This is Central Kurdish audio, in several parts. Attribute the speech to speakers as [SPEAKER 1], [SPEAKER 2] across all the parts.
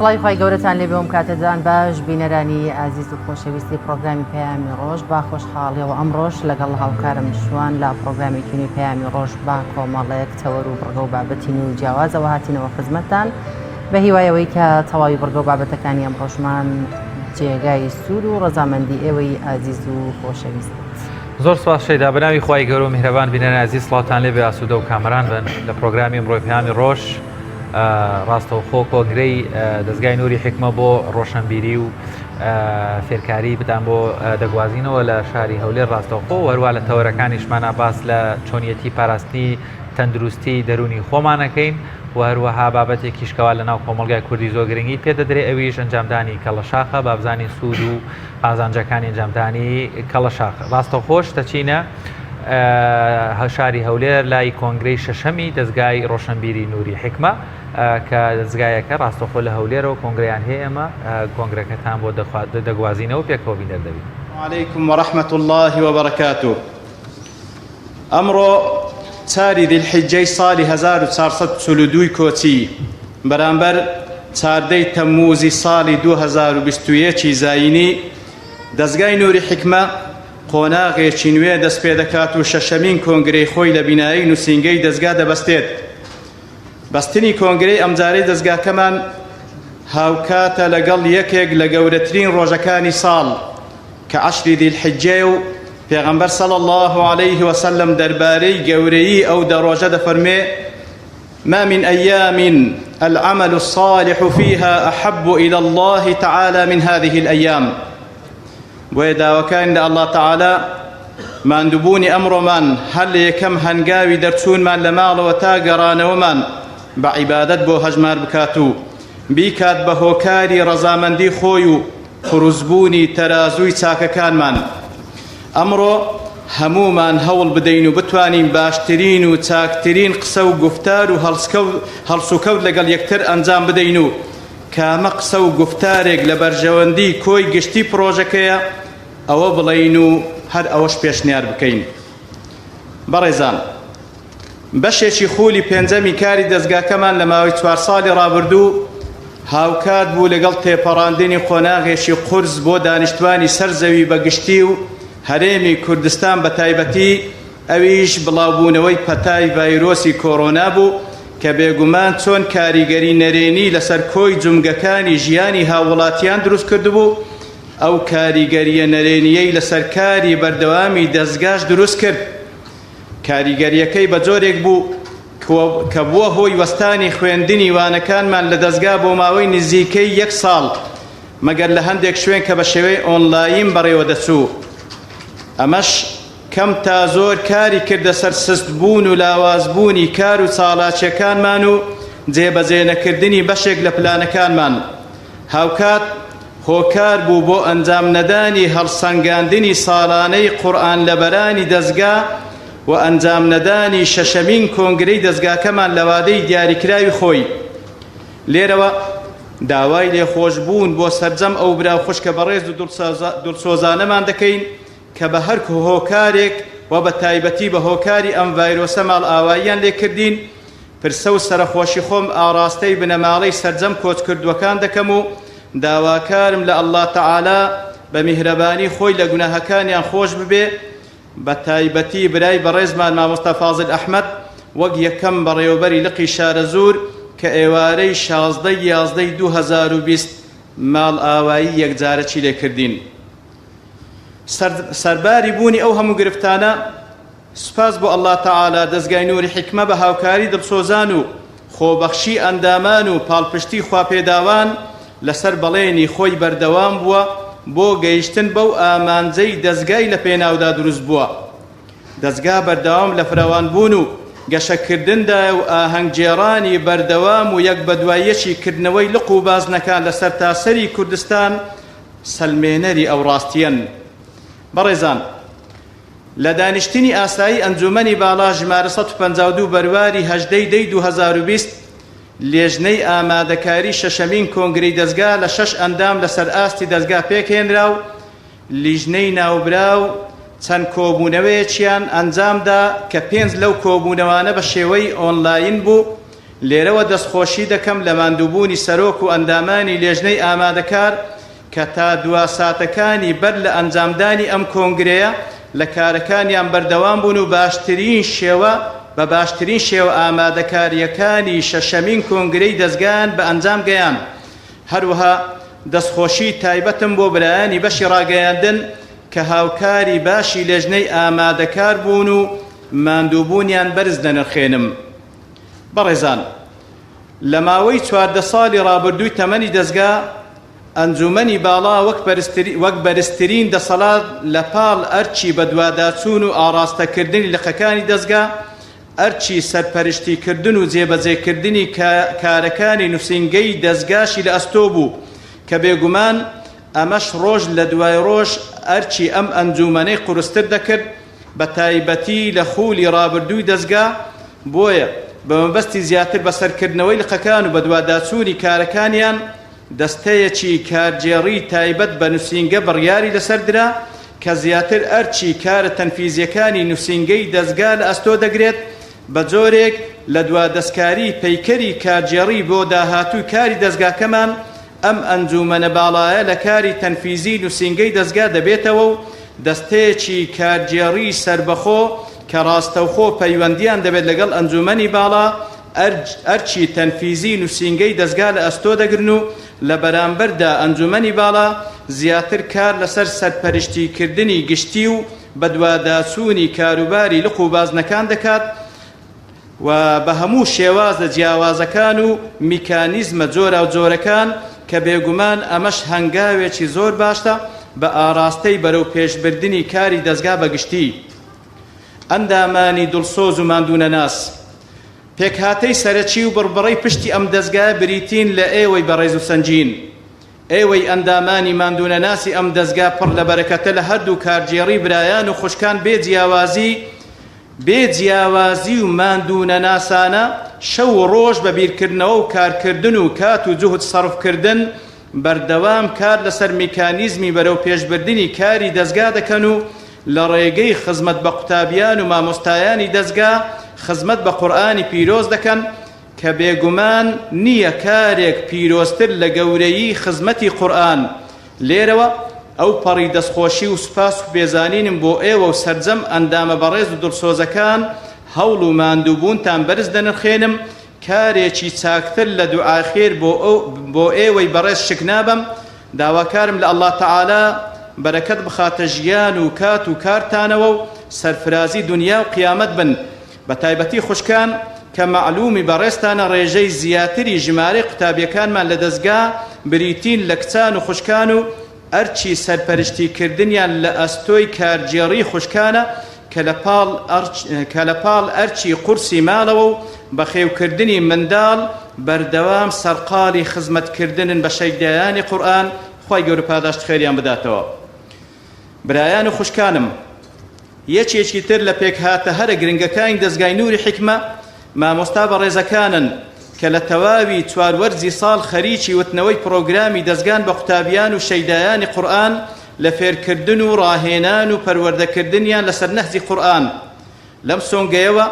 [SPEAKER 1] سڵاوی خی گەورەتان لێ بێوم کاتەدان باش بینەرانی ئازیز و خۆشەویستی پرۆگرامی پەیامی ڕۆژ با خۆشحاڵیەوە ئەمڕۆژ لەگەڵ هاوکارم شوان لە پرۆگرامێکی پەیامی ڕۆژ با کۆمەڵەیەک تەوەر و بڕگە و بابەتین و جیاوازەوە هاتینەوە خزمەتتان بە هیوایەوەی کە تەواوی بڕگە و بابەتەکانی ئەمڕۆژمان جێگای سوود و ڕەزامەندی ئێوەی ئازیز و خۆشەویست.
[SPEAKER 2] زۆر سپاس شەیدا بەناوی خوای گەورە و میهرەبان بینەرانی ئازیز سڵاوتان لێ بێ ئاسوودە و کامەران بن لە پرۆگرامی ئەمڕۆی پەیامی ڕۆژ ڕاستەوخۆ کۆگرەی دەستگای نووری حکمە بۆ ڕۆشنبیری و فێرکاری بدان بۆ دەگوازینەوە لە شاری هەولێر ڕاستەوخۆ و هەروە لە تەوەرەکانیشمانە باس لە چۆنیەتی پاراستنی تەندروستی دەرونی خۆمانەکەین و هەروەها بابەتێکی شکەوا لە ناو کۆمەڵگای کوردی زۆر گرنگی پێدەدرێت ئەویش ئەنجامدانی کەڵەشاخە بابزانی سوود و ئازانجەکانی ئەنجامدانی کەڵەشاخە. ڕاستەوخۆش دەچینە شاری هەولێر لای کۆنگرەی شەشەمی دەستگای ڕۆشنبیری نووری حکمە کە دەستگایەکە ڕاستەوخۆ لە هەولێرەوە کۆنگرەیان هەیە ئێمە کۆنگرەکەتان بۆ دەگوازینەوە پێکەوە بینەر دەبین.
[SPEAKER 3] وعليكم ورحمة الله وبركاته. ئەمڕۆ چاری دیلحیجەی ساڵی 1442 کۆچی بەرامبەر چاردەی تەمموزی ساڵی 2021 زاینی دەستگای نووری حکمە قۆناغێکی نوێ دەست پێ دەکات و شەشەمین کۆنگرەی خۆی لە بینایی نووسینگەی دەستگا دەبەستێت. بەستنی کۆنگرەی ئەمجارەی دەستگاکەمان هاوکاتە لەگەڵ یەکێک لە گەورەترین ڕۆژەکانی ساڵ کە عەشری دیلحیجە و پێغەمبەر صلی الله عليه وسلم دەربارەی گەورەیی ئەو دەڕۆژە دەفەرمێ ما من أيام العمل الصالح فيها أحب إلى الله تعالى من هذه الأيام. ويداوكان الله تعالى ماندوبونی ئەمڕۆمان هەر لە یەکەم هەنگاوی دەرچوونمان لە ماڵەوە تا گەڕانەوەمان بە عیبادەت بۆ هەژمار بکات و بیکات بە هۆکاری ڕەزامەندی خۆی و قروزبوونی تەرازووی چاکەکانمان. ئەمڕۆ هەمومان هەوڵ بدەین و بتوانین باشترین و چاکترین قسە و گفتار و هەڵسوکەوت لەگەڵ یەکتر ئەنجام بدەین و کامە قسە و گفتارێک لە بەرژەوەندی کۆی گشتی پرۆژەکەیە ئەوە بڵین و هەر ئەوەش پێشنیار بکەین. بەڕێزان، بەشێکی خولی پێنجەمی کاری دەستگاکەمان لە ماوەی 4 ساڵی ڕابردوو هاوکات بوو لەگەڵ تێپەڕاندنی قۆناغێکی قورس بۆ دانیشتوانی سەرزەوی بەگشتی و هەرێمی کوردستان بە تایبەتی ئەویش بڵاوبوونەوەی پەتای ڤایرۆسی کۆڕۆنا بوو کە بێگومان چۆن کاریگەری نەرێنی لەسەر کۆی جومگەکانی ژیانی هاوڵاتیان دروست کردبوو ئەو کاریگەریە نەرێنیەی لەسەر کاری بەردەوامی دەستگاش دروست کرد. کاریگەریەکەی بە جۆرێک بوو کە بووە هۆی وەستانی خوێندنی وانەکانمان لە دەستگا بۆ ماوەی نزیکەی 1 ساڵ مەگەر لە هەندێک شوێن کە بە شێوەی ئۆنلاین بەڕێوە دەچوو. ئەمەش کەم تا زۆر کاری کردە سەر سستبوون و لاوازبوونی کار و چاڵاچیەکانمان و جێبەجێ نەکردنی بەشێک لە پلانەکانمان. هاوکات هۆکار بوو بۆ ئەنجام نەدانی هەڵسەنگاندنی ساڵانەی قورئان لەبەرانی دەستگا و ئەنجام نەدانی شەشەمین کۆنگرەی دەستگاکەمان لە وادەی دیاریکراوی خۆی. لێرەوە داوای لێخۆشبوون بۆ سەرجەم ئەو براو خوشکە بەڕێز و دڵسۆزانەمان دەکەین کە بە هەر هۆکارێک و بە تایبەتی بە هۆکاری ئەم ڤایرۆسە ماڵ ئاواییان لێکردین پرسە و سەرخۆشی خۆم ئاڕاستەی بنەماڵەی سەرجەم کۆچکردوەکان دەکەم و داواکارم لە ئەڵڵا تەعالا بە میهرەبانی خۆی لە گوناهەکانیان خۆش ببێ بە تایبەتی برای بەڕێزمان مامۆستا فازڵ ئەحمەد وەک یەکەم بەڕێوەبەری لقی شارە زوور کە ئێوارەی 16/11 2020 ماڵ ئاوایی یەکجارەکی لێکردین. سەرباری بوونی ئەو هەموو گرفتانە سوپاس بۆ ئەڵڵا تەعالا دەستگای نووری حکمە بە هاوکاری دڵسۆزان و خۆبەخشی ئەندامان و پاڵپشتی خواپێداوان لەسەر بەڵێنی خۆی بەردەوام بووە بۆ گەیشتن بەو ئامانجەی دەستگای لە پێناودا دروست بووە. دەستگا بەردەوام لە فراوانبوون و گەشەکردندا و ئاهەنگجێڕانی بەردەوام و یەک بەدوایەکی کردنەوەی لق و بازنەکان لە سەرتاسەری کوردستان سەلمێنەری ئەو ڕاستیەن. بەڕێزان، لە دانیشتنی ئاسایی ئەنجومەنی باڵا ژمارە 152 بەرواری 18 2020 لێژنەی ئامادەکاری شەشەمین کۆنگرەی دەستگا لە 6 ئەندام لەسەر ئاستی دەستگا پێکهێنرا و لیژنەی ناوبراو چەند کۆبوونەوەیەکیان ئەنجامدا کە 5 لەو کۆبوونەوانە بە شێوەی ئۆنلاین بوو لێرەوە دەستخۆشی دەکەم لە ماندووبوونی سەرۆک و ئەندامانی لێژنەی ئامادەکار کە تا دوا ساتەکانی بەر لە ئەنجامدانی ئەم کۆنگرەیە لە کارەکانیان بەردەوام بوون و بە باشترین شێوە ئامادەکاریەکانی شەشەمین کۆنگرەی دەستگایان بە ئەنجام گەیان. هەروەها دەستخۆشی تایبەتم بۆ برایانی بەشی ڕاگەیاندن کە هاوکاری باشی لێژنەی ئامادەکار بوون و ماندووبوونیان بەرز دەنرخێنم. بەڕێزان، لە ماوەی 14 ساڵی ڕابردووی تەمەنی دەستگا ئەنجومەنی باڵا وەک بەرزترین دەسەڵات لە پاڵ ئەرچی بەدواداچوون و ئاڕاستەکردنی لقەکانی دەستگا، ئەرچی سەرپەرشتیکردن و جێبەجێکردنی کارەکانی نووسینگەی دەستگاشی لە ئەستۆ بوو کە بێگومان ئەمەش ڕۆژ لە دوای ڕۆژ ئەرچی ئەم ئەنجومەنەی قورستر دەکرد، بە تایبەتی لە خولی ڕابردووی دەستگا. بۆیە بە مەبەستی زیاتر بەسەرکردنەوەی لقەکان و بەدواداچوونی کارەکانیان دەستەیەکی کارجێڕی تایبەت بە نووسینگە بڕیاری لەسەر درا کە زیاتر ئەرچی کارە تەنفیزیەکانی نووسینگەی دەستگا لە ئەستۆ دەگرێت بە جۆرێک لە دوادەستکاری پەیکەری کارجێڕی بۆ داهاتووی کاری دەستگاکەمان ئەم ئەنجومەنە باڵایە لە کاری تەنفیزی نووسینگەی دەستگا دەبێتەوە و دەستەیەکی کارجێڕی سربەخۆ کە ڕاستەوخۆ پەیوەندیان دەبێت لەگەڵ ئەنجومەنی باڵا ئەرچی تەنفیزی نووسینگەی دەستگا لە ئەستۆ دەگرن و لە بەرامبەردا ئەنجومەنی باڵا زیاتر کار لەسەر سەرپەرشتیکردنی گشتی و بەدواداچوونی کاروباری لق و بازنەکان دەکات و بە هەموو شێوازە جیاوازەکان و میکانیزمە جۆرا و جۆرەکان کە بێگومان ئەمەش هەنگاوێکی زۆر باشە بە ئاراستەی بەرەو پێشبردنی کاری دەستگا بەگشتی. ئەندامانی دڵسۆز و ماندوونەناس، پێکهاتەی سەرەکی و بڕبڕەی پشتی ئەم دەستگایە بریتین لە ئێوەی بەڕێز و سەنجین. ئێوەی ئەندامانی ماندوونەناسی ئەم دەستگا پڕ لە بەرەکەتە لە هەردوو کارجێڕی برایان و خوشکان بێجیاوازی و ماندوونەناسانە شەو و ڕۆژ بە بیرکردنەوە و کارکردن و کات و جوهد سەرفکردن بەردەوام کار لەسەر میکانیزمی بەرەو پێشبردنی کاری دەستگا دەکەن و لە ڕێگەی خزمەت بە قوتابیان و مامۆستایانی دەستگا خزمەت بە قورئانی پیرۆز دەکەن کە بێگومان نییە کارێک پیرۆزتر لە گەورەیی خزمەتی قورئان. لێرەوە ئەو پەڕی دەستخۆشی و سوپاس و بێزانینم بۆ ئێوە و سەرجەم ئەندامە بەڕێز و دڵسۆزەکان هەوڵ و ماندووبوونتان بەرز دەنرخێنم. کارێکی چاکتر لە دوعای خێر بۆ ئێوەی بەڕێز شک نابم. داواکارم لە ئەڵڵا تەعالا بەرەکەت بخاتە ژیان و کات و کارتانەوە و سەرفرازی دنیا و قیامەت بن. بە تایبەتی خوشکان کە معلومی بەڕێستانە ڕێژەی زیاتری ژمارەی قوتابیەکانمان لە دەستگا بریتین لە کچان و خوشکان و ئەرچی سەرپەرشتیکردنیان لە ئەستۆی کارجێڕی خوشکانە کە لە پاڵ ئەرچی قورسی ماڵەوە و بەخێوکردنی منداڵ بەردەوام سەرقاڵی خزمەتکردنن بە شەیدایانی قورئان. خوای گەورە پاداشت خێریان بداتەوە. برایان و خوشکانم، یەکێکی تر لە پێکهاتە هەرە گرنگەکانی دەستگای نووری حیکمە مامۆستا بەڕێزەکانن کە لە تەواوی چواروەرزی ساڵ خەریکی وتنەوەی پرۆگرامی دەستگان بە قوتابیان و شەیدایانی قورئان لە فێرکردن و ڕاهێنان و پەروەردەکردنیان لەسەر نەهجی قورئان. لەم سۆنگەیەوە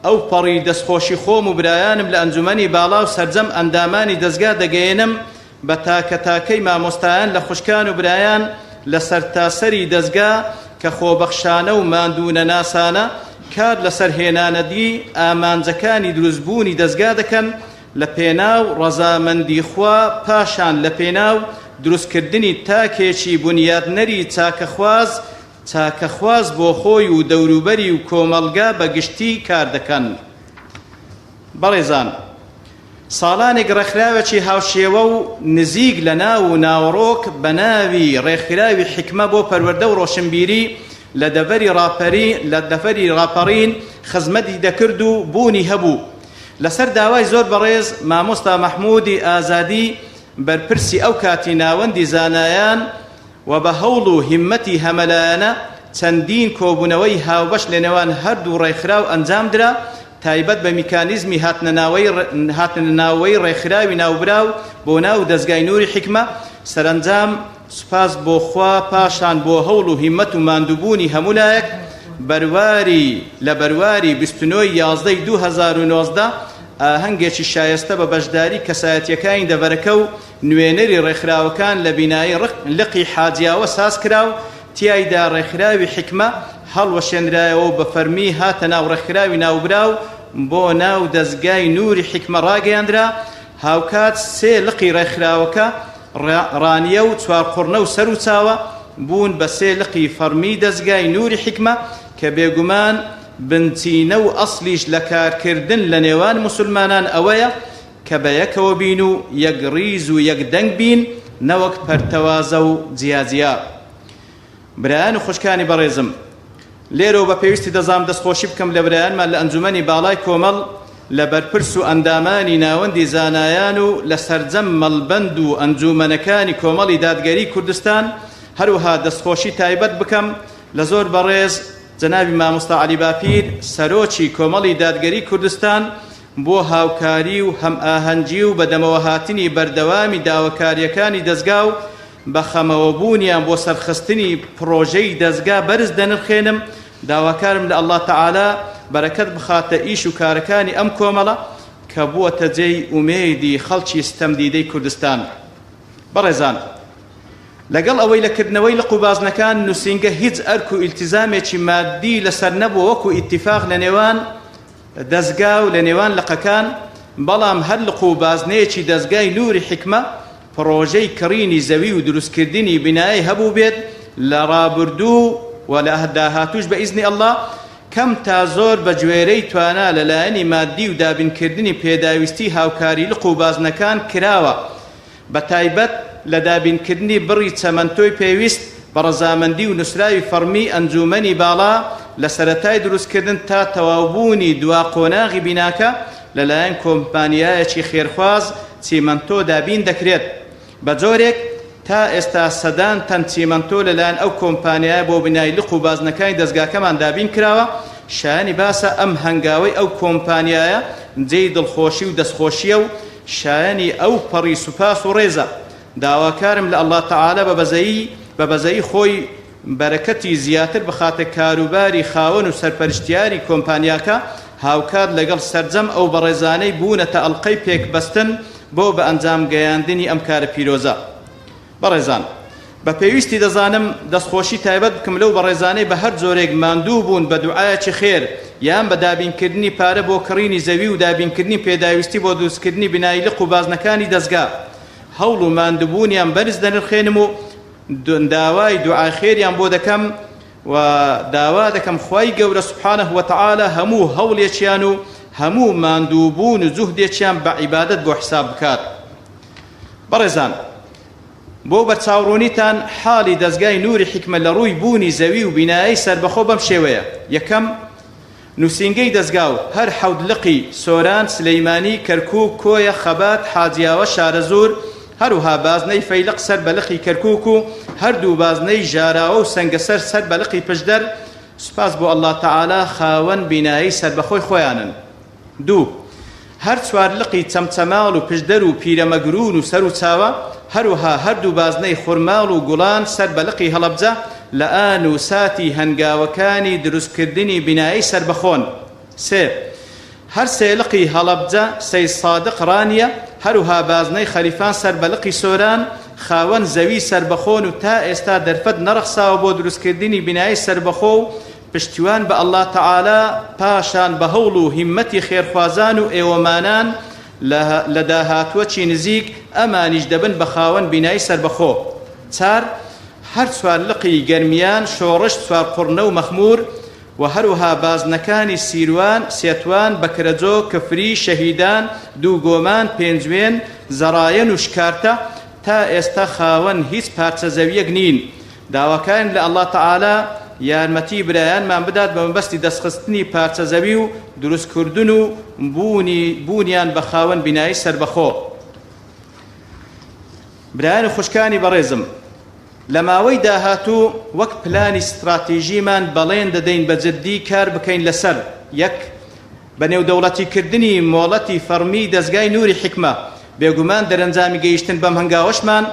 [SPEAKER 3] ئەو پەڕی دەستخۆشی خۆم و برایانم لە ئەنجومەنی باڵا و سەرجەم ئەندامانی دەستگا دەگەیەنم بە تاکەتاکەی مامۆستایان لە خوشکان و برایان لە سەرتاسەری دەستگا کە خۆبەخشانە و ماندوونەناسانە کار لەسەر هێنانەدی ئامانجەکانی دروستبوونی دەستگا دەکەن لە پێناو ڕەزامەندی خوا، پاشان لە پێناو دروستکردنی تاکێکی بنیادنەری چاکەخواز بۆ خۆی و دەوروبەری و کۆمەڵگا بەگشتی کار دەکەن. بەڕێزان، ساڵانێک ڕێکخراوێکی هاوشێوە و نزیک لە ناو و ناوڕۆک بە ناوی ڕێکخراوی حیکمە بۆ پەروەردە و ڕۆشنبیری لە دەفەری ڕاپەڕین خزمەتی دەکرد و بوونی هەبوو. لەسەر داوای زۆر بەڕێز مامۆستا مەحموودی ئازادی بەرپرسی ئەو کاتی ناوەندی زانایان و بە هەوڵ و هیممەتی هەمەلایەنە چەندین کۆبوونەوەی هاوبەش لە نێوان هەردوو ڕێکخراو ئەنجام درا تایبەت بە میکانیزمی هاتنەناوەی ڕێکخراوی ناوبراو بۆ ناو دەستگای نووری حیکمە. سەرنجام سوپاس بۆ خوا، پاشان بۆ هەوڵ و هیممەت و ماندووبوونی هەموو لایەک لە بەرواری 29 یازدەی 2019 ئاهەنگێکی شایستە بە بەشداری کەسایەتیەکانی دەبەرەکە و نوێنەری ڕێکخراوەکان لە بینایی لقی حاجیاوە ساز کراو تیایدا ڕێکخراوی حکمە هەڵوەشێنرایەوە بە فەرمی هاتە ناو ڕێکخراوی ناوبراو بۆ ناو دەستگای نووری حکمە ڕاگەیاندرا هاوکات سێ لقی ڕێکخراوەکە ڕانیە و چوارقوڕنە و سەر و چاوە بوون بە سێ لقی فەرمی دەستگای نووری حکمە کە بێگومان بنچینە و ئەسلیش لە کارکردن لە نێوان موسڵمانان ئەوەیە کە بە یەکەوە بین و یەک ڕیز و یەک دەنگ بین نەوەک پەرتەوازە و جیاجیا. برایان و خوشکانی بەڕێزم، لێرەوە بە پێویستی دەزام دەستخۆشی بکەم لە برایانمان لە ئەنجومەنی باڵای کۆمەڵ لە بەرپرس و ئەندامانی ناوەندی زانایان و لە سەرجەم مەڵبەند و ئەنجومەنەکانی کۆمەڵی دادگەری کوردستان هەروها دەستخۆشی تایبەت بکەم لە زۆر بەڕێز جەنابی مامۆستا عەلی باپیر سەرۆکی کۆمەڵی دادگەری کوردستان بۆ هاوکاری و هەمئاهەنگی و بەدەمەوە هاتنی بەردەوامی داواکاریەکانی دەستگا و بەخەمەوەبوونیان بۆ سەرخستنی پرۆژەی دەستگا بەرز دەنرخێنم. داواکارم لە ئەڵڵا تەعالا بەرەکەت بخاتە ئیش و کارەکانی ئەم کۆمەڵە کە بووەتە جێی ئومێدی خەڵکی ستەمدیدەی کوردستان. بەڕێزان، لەگەڵ ئەوەی لەکردنەوەی لە قوبازنەکان نووسینگە هیچ ئەرک و ئیلتیزامێکی مادی لەسەر نەبوو وەکو ئیتیفاق لە نێوان دەستگا و لە نێوان لقەکان، بەڵام هەر لە قوبازنەیەکی دەستگای نووری حکمە پرۆژەی کڕینی زەوی و دروستکردنی بینایی هەبوو بێت لە ڕابردوو و لە داهاتوش بە ئیزنی ئەڵڵا کەم تا زۆر بە گوێرەی توانا لەلایەنی مادی و دابینکردنی پێداویستی هاوکاری لە قوبازنەکان کراوە، بە تایبەت لە دابینکردنی بڕی چەمەندۆی پێویست بە ڕەزامەندی و نووسراوی فەرمی ئەنجومەنی باڵا لە سەرەتای دروستکردن تا تەواوبوونی دوا قۆناغی بیناکە لەلایەن کۆمپانیایەکی خێرخواز چیمەنتۆ دابین دەکرێت. بە جۆرێک تا ئێستا سەدان تەن چیمەنتۆ لەلایەن ئەو کۆمپانیایە بۆ بینایی لق و بازنەکانی دەستگاکەمان دابین کراوە. شایانی باسە ئەم هەنگاوەی ئەو کۆمپانیایە جێی دڵخۆشی و دەستخۆشیە و شایانی ئەو پەڕی سوپاس و ڕێزە. داواکارم لە ئەڵڵا تەعالا بە بەزەیی خۆی بەرەکەتی زیاتر بخاتە کاروباری خاوەن و سەرپەرشتیاری کۆمپانیاکە هاوکات لەگەڵ سەرجەم ئەو بەڕێزانەی بوونەتە ئەڵقەی پێکبەستن بۆ بە ئەنجام گەیاندنی ئەم کارە پیرۆزە. بەڕێزان، بە پێویستی دەزانم دەستخۆشی تایبەت بکەم لەو بەڕێزانەی بە هەر جۆرێک ماندوو بوون بە دوعایەکی خێر یان بە دابینکردنی پارە بۆ کڕینی زەوی و دابینکردنی پێداویستی بۆ دروستکردنی بینایی لق و بازنەکانی دەستگا هەوڵ و ماندووبوونیان بەرز دەنرخێنم و داوای دوعای خێریان بۆ دەکەم و داوا دەکەم خوای گەورە سوبحانەه وتەعالا هەموو هەوڵێکیان و هەموو ماندووبوون و جوهدێکیان بە عیبادەت بۆ حساب بکات. بەڕێزان، بۆ بەرچاوڕوونیتان حاڵی دەستگای نووری حکمە لە ڕووی بوونی زەوی و بینایی سەربەخۆ بەم شێوەیە. یەکەم، نووسینگەی دەستگا و هەر حەوت لقی سۆران، سلەیمانی، کەرکووک، کۆیە، خەبات، حاجیاوە، شارەزور، هەروها بازنەی فەیلق سەر بە لقی کەرکووک و هەردوو بازنەی ژاراوە و سەنگەسەر سەر بە لقی پشدەر سوپاس بۆ ئەڵڵا تەعالا خاوەن بینایی سەربەخۆی خۆیانن. دوو، هەر چوار لقی چەمچەماڵ و پشدەر و پیرەمەگرون و سەر و چاوە، هەروها هەردوو بازنەی خورماڵ و گوڵان سەر بە لقی هەڵەبجە لە ئان و ساتی هەنگاوەکانی دروستکردنی بینایی سەربەخۆن. سێ، هەر سێ لقی هەڵەبجە سەی سادق ڕانیە، هەروها بازنەی خەلیفان سەر بە لقی سۆران خاوەن زەوی سەربەخۆن و تا ئێستا دەرفەت نەڕەخساوە بۆ دروستکردنی بینایی سەربەخۆ و پشتیوان بە ئەڵڵا تەعالا پاشان بە هەوڵ و هیممەتی خێرخوازان و ئێوەمانان لە داهاتوەکی نزیک ئەمانیش دەبن بە خاوەن بینایی سەربەخۆ. چار، هەر چوار لقی گەرمیان، شۆڕش، چوار قوڕنە و مەخمور و هەروها بازنەکانی سیروان، سێتوان، بەکرەجۆ، کفری، شەهیدان، دوو گۆمان، پێنجوێن، زەڕایەن و شکارتە تا ئێستا خاوەن هیچ پارچە زەویەک نین. داواکارن لە ئەڵڵا تەعالا یارمەتی برایانمان بدات بە مەبەستی دەستخستنی پارچە زەوی و دروستکردن و بوونیان بە خاوەن بینایی سەربەخۆ. برایان و خوشکانی بەڕێزم، لە ماوەی داهاتوو وەک پلانی استراتیژیمان بەڵێن دەدەین بە جددی کار بکەین لەسەر: یەک، بەنێودەوڵەتیکردنی مۆڵەتی فەرمی دەستگای نووری حکمە. بێگومان دەرەنجامی گەیشتن بەم هەنگاوەشمان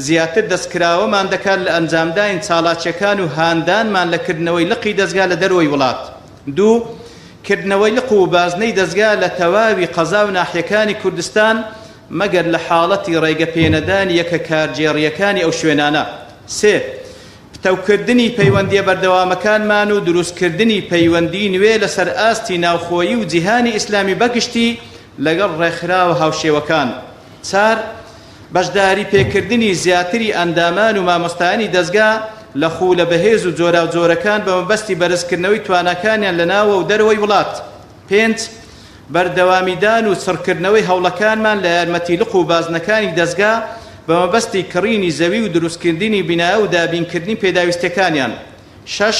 [SPEAKER 3] زیاتر دەستکراوەمان دەکات لە ئەنجامداین چالاکیەکان و هاندانمان لەکردنەوەی لقی دەستگا لە دەروەی وڵات. دوو، کردنەوەی لق و بازنەی دەستگا لە تەواوی قەزا و ناحیەکانی کوردستان مەگەر لە حاڵەتی ڕێگەپێنەدانی یەکە کارجێڕیەکانی ئەو شوێنانە. سێ پتەوکردنی پەیوەندیە بەردەوامەکانمان و دروستکردنی پەیوەندی نوێ لەسەر ئاستی ناوخۆیی و جیهانی ئیسلامی بەگشتی لەگەڵ ڕێکخراوە هاوشێوەکان. چار بەشداری پێکردنی زیاتری ئەندامان و مامۆستایانی دەستگا لە خوو لە بەهێز و جۆرا و جۆرەکان بە مەبەستی بەرزکردنەوەی تواناکانیان لە ناوە و دەرەوەی وڵات. پێنج بەردەوامیدان و سڕکردنەوەی هەوڵەکانمان لە یارمەتیلق و بازنەکانی دەستگا بە مەبەستی کڕینی زەوی و دروستکردنی بینایە و دابینکردنی پێداویستەکانیان. شەش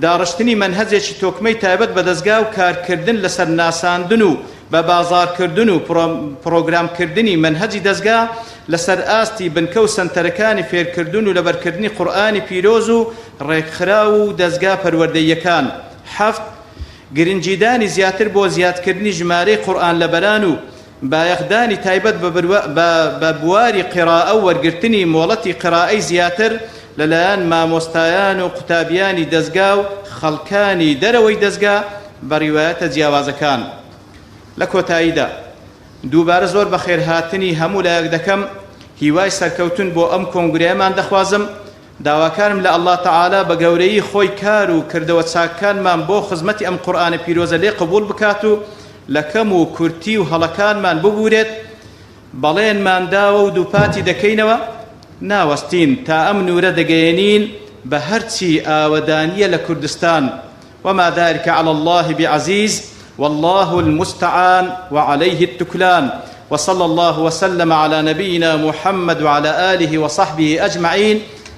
[SPEAKER 3] داڕشتنی منهەجێکی تۆکمەی تایبەت بە دەستگا و کارکردن لەسەر ناساندن و بە بازارکردن و پرۆگرامکردنی منهەجی دەستگا لەسەر ئاستی بنکە و سەنتەرەکانی فێرکردن و لەبەرکردنی قورئانی پیرۆز و ڕێکخرا و دەستگا پەروەردەییەکان. حەفت گرنگیدانی زیاتر بۆ زیادکردنی ژمارەی قورئان لەبەران و بایەخدانی تایبەت بە بواری قیراءە و وەرگرتنی مۆڵەتی قیراءەی زیاتر لەلایەن مامۆستایان و قوتابیانی دەستگا و خەڵکانی دەرەوەی دەستگا بە ڕیوایەتە جیاوازەکان. لە کۆتاییدا دووبارە زۆر بە خێرهاتنی هەموو لایەک دەکەم، هیوای سەرکەوتن بۆ ئەم کۆنگرەیەمان دەخوازم. داواکارم لە ئەڵڵا تەعالا بە گەورەی خۆی کار و کردەوە چاکانمان بۆ خزمەتی ئەم قورئانە پیرۆزە لێ قبول بکات و لە کەم و کورتی و هەڵەکانمان ببورێت. بەڵێنمان داوە و دووپاتی دەکەینەوە، ناوەستین تا ئەم نورە دەگەیەنین بە هەرچی ئاوەدانیە لە کوردستان. وما ذلك على الله بعزيز والله المستعان وعليه التكلان. وصلى الله وسلم على نبينا محمد وعلى آله وصحبه أجمعين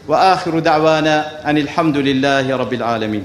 [SPEAKER 3] وآخر دعوانا أن الحمد لله رب العالمين.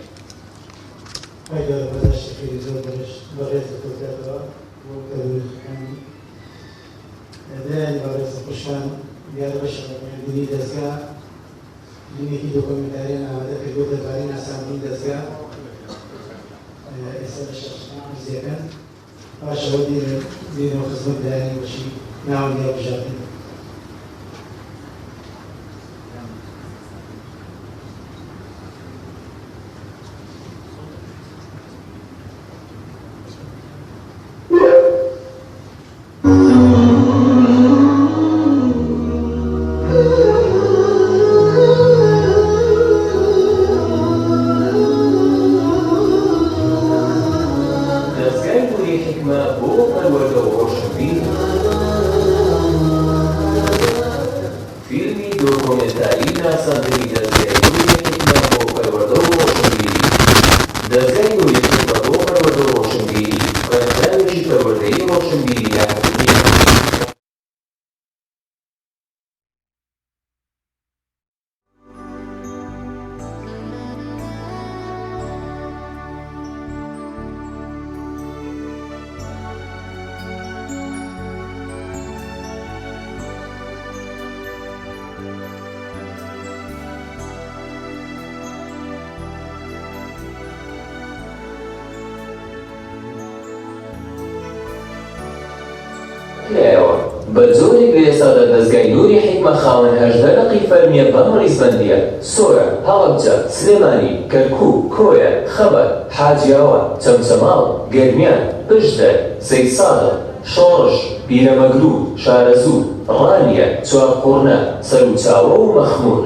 [SPEAKER 4] بەجۆرێک لە ئێستادا دەستگای نووری حیکمە خاوەن 18 لقی فەرمیە بەم ڕیزبەندیە: سۆرە، هەڵەبجە، سلێمانی، کەرکووک، کۆیە، خەبەر، حاجیاوە، چەمچەماڵ، گەرمیان، پشتە، سەید سادق، شۆڕش، پیرەمەگرو، شارەزوو، ڕانیە، چوارقوڕنە، سەروچاوە و مەخمور.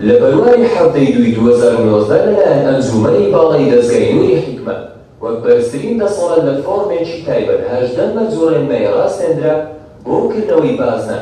[SPEAKER 4] لە بەرواری 7/2/2019 لەلایەن ئەنجومەنی باڵای دەستگای نووری حیکمە وەک بەرزترین دەسەڵات لە فۆرمێکی تایبەت 18 مەرجۆڕێنمای ڕاستێنرا بۆ کردنەوەی بازنە.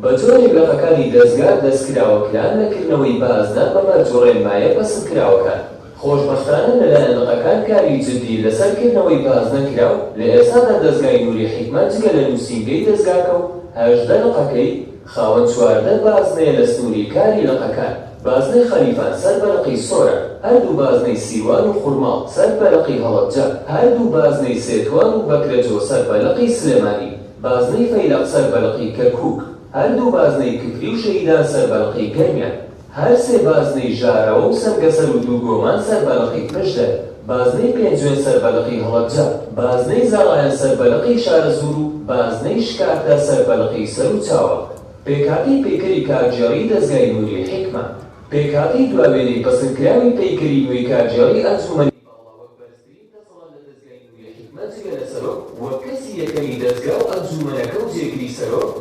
[SPEAKER 4] بە جۆرێک لەقەکانی دەستگا دەستکراوەکان لەکردنەوەی بازنە بە مەرجۆڕێنمایە بەسەرکراوەکان. خۆشبەختانە لەلایەن لەقەکان کاری جدی لەسەرکردنەوەی بازنە کراو. لە ئێستادا دەستگای نووری حیکمە جگە لە نووسینگەی دەستگاکە و 18 لەقەکەی خاوەن 14 بازنەیە لە سنووری کاری لەقەکان. بازنەی خەلیفان سەر بەلقی سۆرە، هەردوو بازنەی سیوان و خوڕماڵ سەر بەلقی هەڵەبجە، هەردوو بازنەی سێتوان و بەکرەجۆ سەر بەلقی سلێمانی، بازنەی فەیلق سەر بەلقی کەرکووک، هەردوو بازنەی کفری و شەیدان سەر بەلقی گەرمیان، هەر سێ بازنەی ژارەوە و سەنگەسەر و دووگۆمان سەر بەلقی پشتە، بازنەی پێنجوێن سەر بەلقی هەڵەبجە، بازنەی زاڵایان سەر بەلقی شارەزوور و بازنەی شکارتە سەر بەلقی سەر و چاوە. پێکهاتی پەیکەری کارژێڕی دەستگای نووری حیکمە. پێکهاتی دواوێنەی پەسەندکراوی پەیکەری نوێی کارژێڕی ئەنجومەنی باڵا وەک بەرزترین دەسەڵات لە دەستگای نووری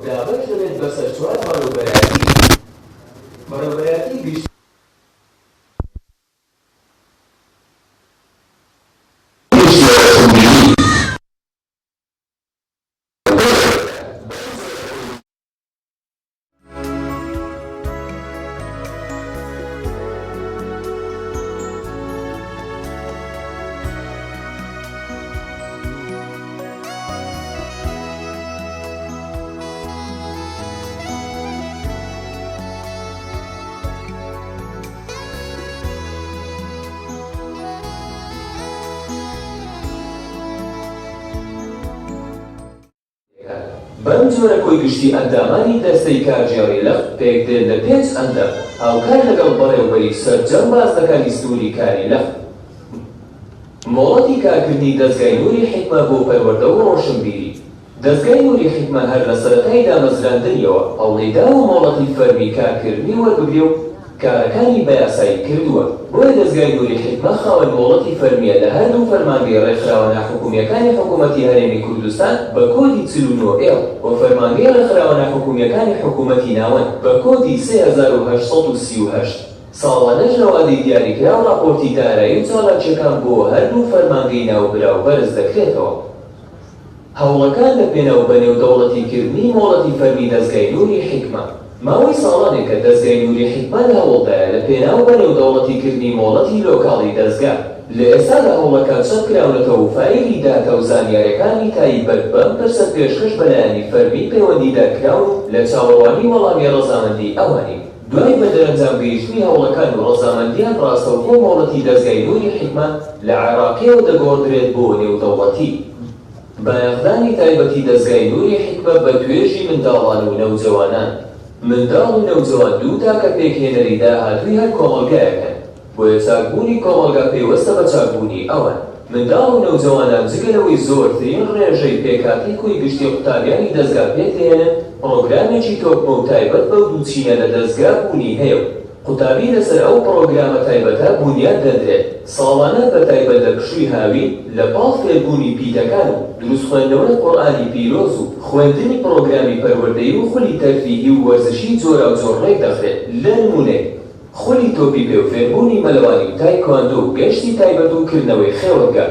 [SPEAKER 4] دابش دەبێت بەسەر چوار بەڕێوەبەرایەتی گشتی بەم جۆرە کۆی گشتی ئەندامانی دەستەی کارژێڕی لەخ پێکدێن لە 5 ئەندەم هاوکار لەگەڵ بەڕێوەبەری سەرجەم بازەکانی سنووری کاری لەخ مۆڵەتی کارکردنی دەستگای نووری حیکمە بۆ پەروەردە و ڕۆشنبیری دەستگای نووری حیکمە هەر لە سەرەتای دامەزراندنیەوە هەوڵێدا و مۆڵەتی فەرمی کارکردنی وەربگرێ و کارەکانی بەیاسایی کردووە بۆیە دەستگای نووری حیکمە خاوەن مۆڵەتی فەرمیە لە هەردوو فەرمانگەی ڕێکخراوە ناحکومیەکانی حکوومەتی هەرێمی کوردستان بە کۆدی 49 و فەرمانگەی ڕێکخراوە ناحکومیەکانی حکوومەتی ناوەند بە کۆدی 3838 ساڵانەش لەوادەی دیاریکرا و راپۆرتی دارایی و چالاکیەکان بۆ هەردوو فەرمانگەی ناوبرا و بەرز دەکرێتەوە هەوڵەکان لە پێناو بەنێودەوڵەتیکردنی مۆڵەتی فەرمی دەستگای نووری حیکمە ماوەی ساڵانێکە دەستگای نووری حیکمە لە هەوڵدایە لە پێناو بەنێودەوڵەتیکردنی مۆڵەتی لۆکاڵی دەستگا لە ئێستادا هەوڵەکان چەند کراونەتەوە و فایلی داتا و زانیاریەکانی تایبەت بەم پرسە پێشکەش بەلایەنی فەرمی پەیوەندیدارکراون لە چاوەڕوانی وەڵامی ڕەزامەندی ئەوانی دوای بەدەرەنجام گەیشتنی هەوڵەکان و ڕەزامەندیان ڕاستەوخۆ مۆڵەتی دەستگای نووری حیکمە لە عێراقیەوە دەگۆڕدرێت بۆ نێودەوڵەتی بایەخدانی تایبەتی دەستگای نووری حیکمە بە توێژی منداڵان و نەوجەوانان منداڵ و نەوجەوان دوو تاکە پێکهێنەری داهاتووی هەر کۆمەلگایەکەن بۆیە چاکبوونی کۆمەلگا پێوەستە بە چاکبوونی ئەوان منداڵ و نەوجەوانان جگەلەوەی زۆرترین ڕێژەی پێکاتی کوی گشتی قوتابیانی دەستگا پێکهێنن پرۆگرامێکی تۆکمە و تایبەت بەو دووچینە لە دەستگا بوونی هەیە قوتابی لەسەر ئەو پرۆگرامە تایبەتە بوونیان دەدرێت ساڵانە بە تایبەت لە پشووی هاوی لە پاڵ فێربوونی پیتەکان و دروست خوێندنەوەی قورئانی پیرۆز و خوێندنی پرۆگرامی پەروەردەیی و خولی تەرفیهی و وەرزشی جۆرا و جۆڕێک دەخرێت لە نمونەیە خولی تۆپی پێ و فێربوونی مەلەوانی و تایکواندۆ و گەشتی تایبەت و کردنەوەی خێوەتگا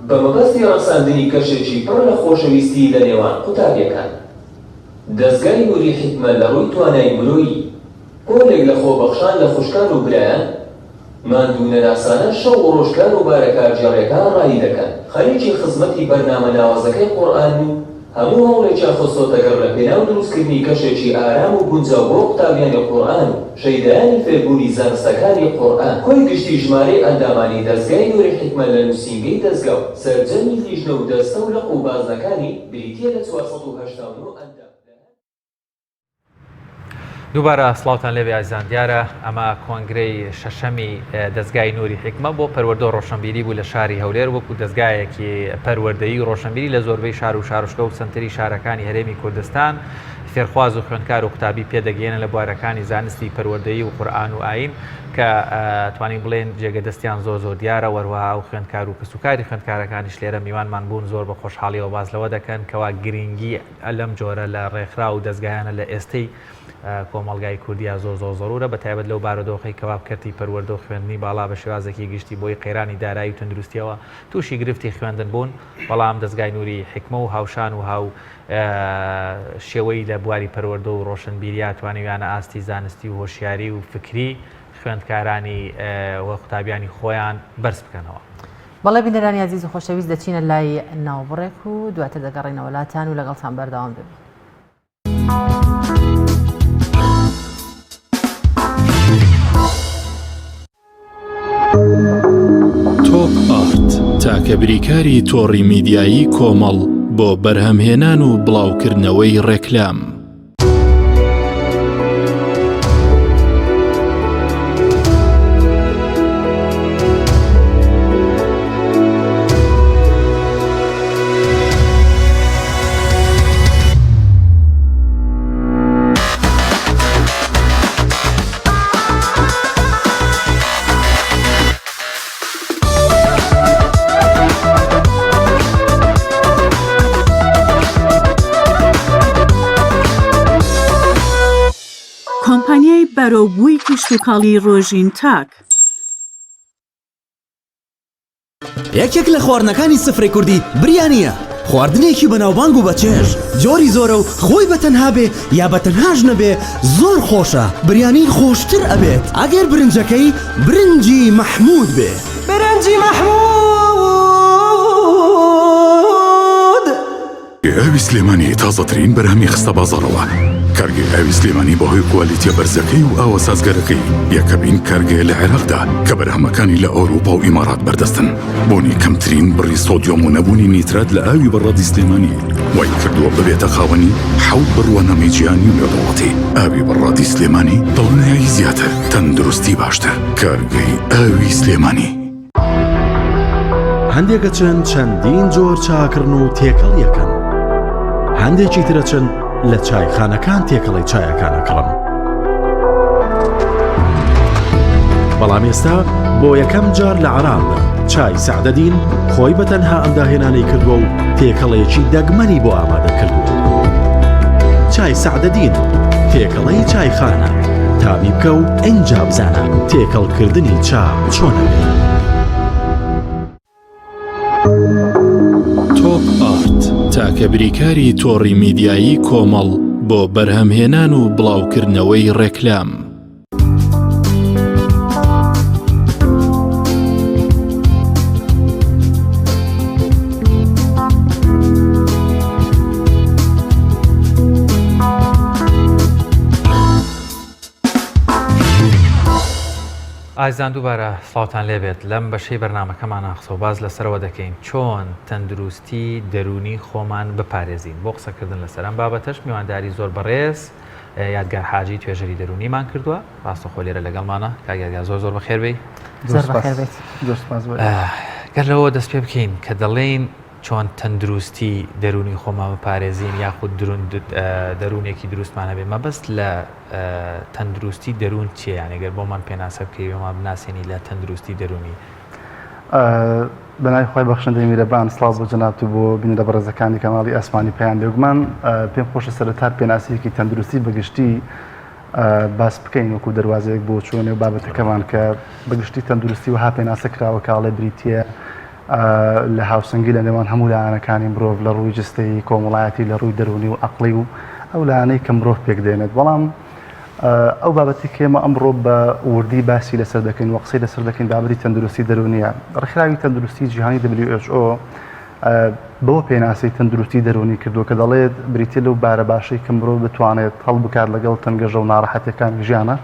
[SPEAKER 4] بە مەبەستی ڕەساندنی کەشێکی پڕ لە خۆشەویستی لە نێوان قوتابیەکان دەستگای نووری حیکمە لە ڕووی توانای مرۆیی کۆلێک لە خۆبەخشان لە خوشکان و برایان ماندوو نەناسانە شەو و ڕۆژکار و بارەکارجێڕیەکان ڕایی دەکەن خەریکی خزمەتی بەرنامە ناوازەکەی قورئان و هەموو هەوڵێکیان خستۆتەگەڕ لە پێناو دروستکردنی کەشێکی ئارام و گونجاو بۆ قوتابیانی قورئان و شەیدایانی فێربوونی زانستەکانی قورئان کۆی گشتی ژمارەی ئەندامانی دەستگای نووری حیکمە لە نووسینگەی دەستگا و سەرجەمی لیژنە و دەستە و لەق و بازنەکانی بریتیە لە 489 ئەندام
[SPEAKER 2] دووبارە سڵاوتان لێبێ ئازیزان دیارە ئەمە کۆنگرەی شەشەمی دەستگای نووری حیکمە بۆ پەروەردە و ڕۆشنبیری بوو لە شاری هەولێر وەکو دەستگایەکی پەروەردەیی و ڕۆشنبیری لە زۆربەی شار و شارشکە و سنتری شارەکانی هەرێمی کوردستان فێرخواز و خوێندکار و قوتابی پێدەگەێنە لە بوارەکانی زانستی پەروەردەیی و قورئان و ئاین کە توانین بڵێن جێگەدەستیان زۆر دیارە وەروەها و خوێندکار و کەسوکاری خوێندکارەکانیش لێرە میوانمان بوون زۆر بە خۆشحاڵیەوە باز لەوە دەکەن کەوا گرنگی لەم جۆرە لە ڕێکخرا و دەستگایانە لە ئێستەی کۆمەڵگای کوردیا زۆر زۆرورە بە تایبەت لەو بارودۆخی کەوا بکەرتی پەروەردە و خوێندنی باڵا بە شێوازێکی گشتی بۆی قەیرانی دارایی و تەندروستیەوە تووشی گرفتی خوێندن بوون بەڵام دەستگای نووری حیکمە و هاوشان و هاو شێوەی لە بواری پەروەردە و ڕۆشنبیریا توانیویانە ئاستی زانستی و هۆشیاری و فکری خوێندکارانی و قوتابیانی خۆیان بەرز بکەنەوە.
[SPEAKER 1] بەڵێ بینەرانی عزیز و خۆشەویست دەچینە لای ناوبڕێک و دواتر دەگەڕێنەوە لاتان و لەگەڵتان بەردەوام دەبین.
[SPEAKER 5] تۆپ ئارت تاکە بریکاری تۆڕی میدیایی کۆمەڵ بۆ بەرهەمهێنان و بڵاوکردنەوەی ڕێکلام.
[SPEAKER 6] قوتابخانەی بەرەوبووی کشتتوکاڵی ڕۆژین تاک.
[SPEAKER 7] یەکێک لە خواردنەکانی سفرەی کوردی بریانیە. خواردنێکی بەناوبانگ و بەچێژ، جۆری زۆرە و خۆی بەتەنها بێ یا بەتەنهاش نەبێ زۆر خۆشە. بریانی خۆشتر ئەبێت ئەگەر برنجەکەی برنجی مەحموود بێ. برنجی مەحموود!
[SPEAKER 8] ئاوی سلێمانی تازەترین بەرهەمی خستە بازاڕەوە. کارگەی ئاوی سلێمانی بەهۆی کوالیتیە بەرزەکەی و ئاوە سازگەرەکەی یەکەمین کارگەیە لە عێراقدا کە بەرهەمەکانی لە ئەوروپا و ئیمارات بەردەستن. بۆنی کەمترین بڕی سۆدیۆم و نەبوونی نیترات لە ئاوی بەڕادی سلێمانی وای کردووە ببێتە خاوەنی 7 بڕوانەمەی جیهانی و لێدوڵەتی. ئاوی بەڕادی سلێمانی دڵنیایی زیاتر، تەندروستی باشتر. کارگەی ئاوی سلێمانی.
[SPEAKER 9] هەندێکە چەندین جۆر چاکردن و تێکەڵ یەکەن. هەندێکی ترە چن لە چایخانەکان تێکەڵی چایەکانەکەڵن. بەڵام ئێستا بۆ یەکەم جار لە عێراقدا چای سەعدەدین خۆی بەتەنها ئەمداهێنانەی کردووە و تێکەڵەیەکی دەگمەنی بۆ ئامادە کردووە. چای سەعدەدین تێکەڵەی چایخانە تابی بکە و ئەنجا بزانە تێکەڵکردنی چا چۆنە بێت.
[SPEAKER 5] تۆپ ئارت تاکە بریکاری تۆڕی میدیایی کۆمەڵ بۆ بەرهەمهێنان و بڵاوکردنەوەی ڕێکلام.
[SPEAKER 2] ئازان دووبارە سڵاوتان لێبێت لەم بەشەی بەرنامەکەمان ئاخسۆ باز لەسەرەوە دەکەین چۆن تەندروستی دەرونی خۆمان بپارێزین. بۆ قسەکردن لەسەرم بابەتەش میوانداری زۆر بەڕێز یادگار حاجی توێژەری دەرونیمان کردووە. ڕاستەخۆ لێرە لەگەڵمانە کاگەر زۆر بەخێر بێی. گەر لەوە دەست پێ بکەین کە دەڵێن چۆن تەندروستی دەرونی خۆمان بپارێزین یاخود دەرونێکی دروستمانە بێ. مەبەست لە تەندروستی دەرون چیە؟ یانەگەر بۆمان پێناسە بکەی بۆمان بناسیێنی لە تەندروستی دەرونی.
[SPEAKER 10] بەناوی خۆی بەخشندەی میرەبان سڵاو بۆ جەناب و بۆ بینەرە بەڕێزەکانی کەناڵی ئەسمانی پەیام بێگومان پێم خۆشە سەرەتا پێناسیەکی تەندروستی بەگشتی باس بکەین وەکو دەواازەیەک بۆ چۆنێ و بابەتەکەمان کە بەگشتی تەندروستی و ها پێناسە کراوە کاڵێ بریتە لە هاوسنگی لە نێوان هەموو لایەنەکانی مرۆڤ لە ڕووی جستەی کۆمەڵایەتی لە ڕووی دەرونی و عەقڵی و ئەو لایەنەی کە مرۆڤ پێک دێنێت. بەڵام ئەو بابەتی کێمە ئەمڕۆ بە وردی باسی لەسەر دەکەین و قسەی لەسەر دەکەین بابەتی تەندروستی دەرونیە. ڕێکخراوی تەندروستی جیهانی WHO بەوە پێناسی تەندروستی دەرونی کردووە کە دەڵێت بریتە لەو بارە باشەی کە مرۆڤ بتوانێت هەڵبکات لەگەڵ تەنگەژە و ناڕەحەتیەکانی ژیانە،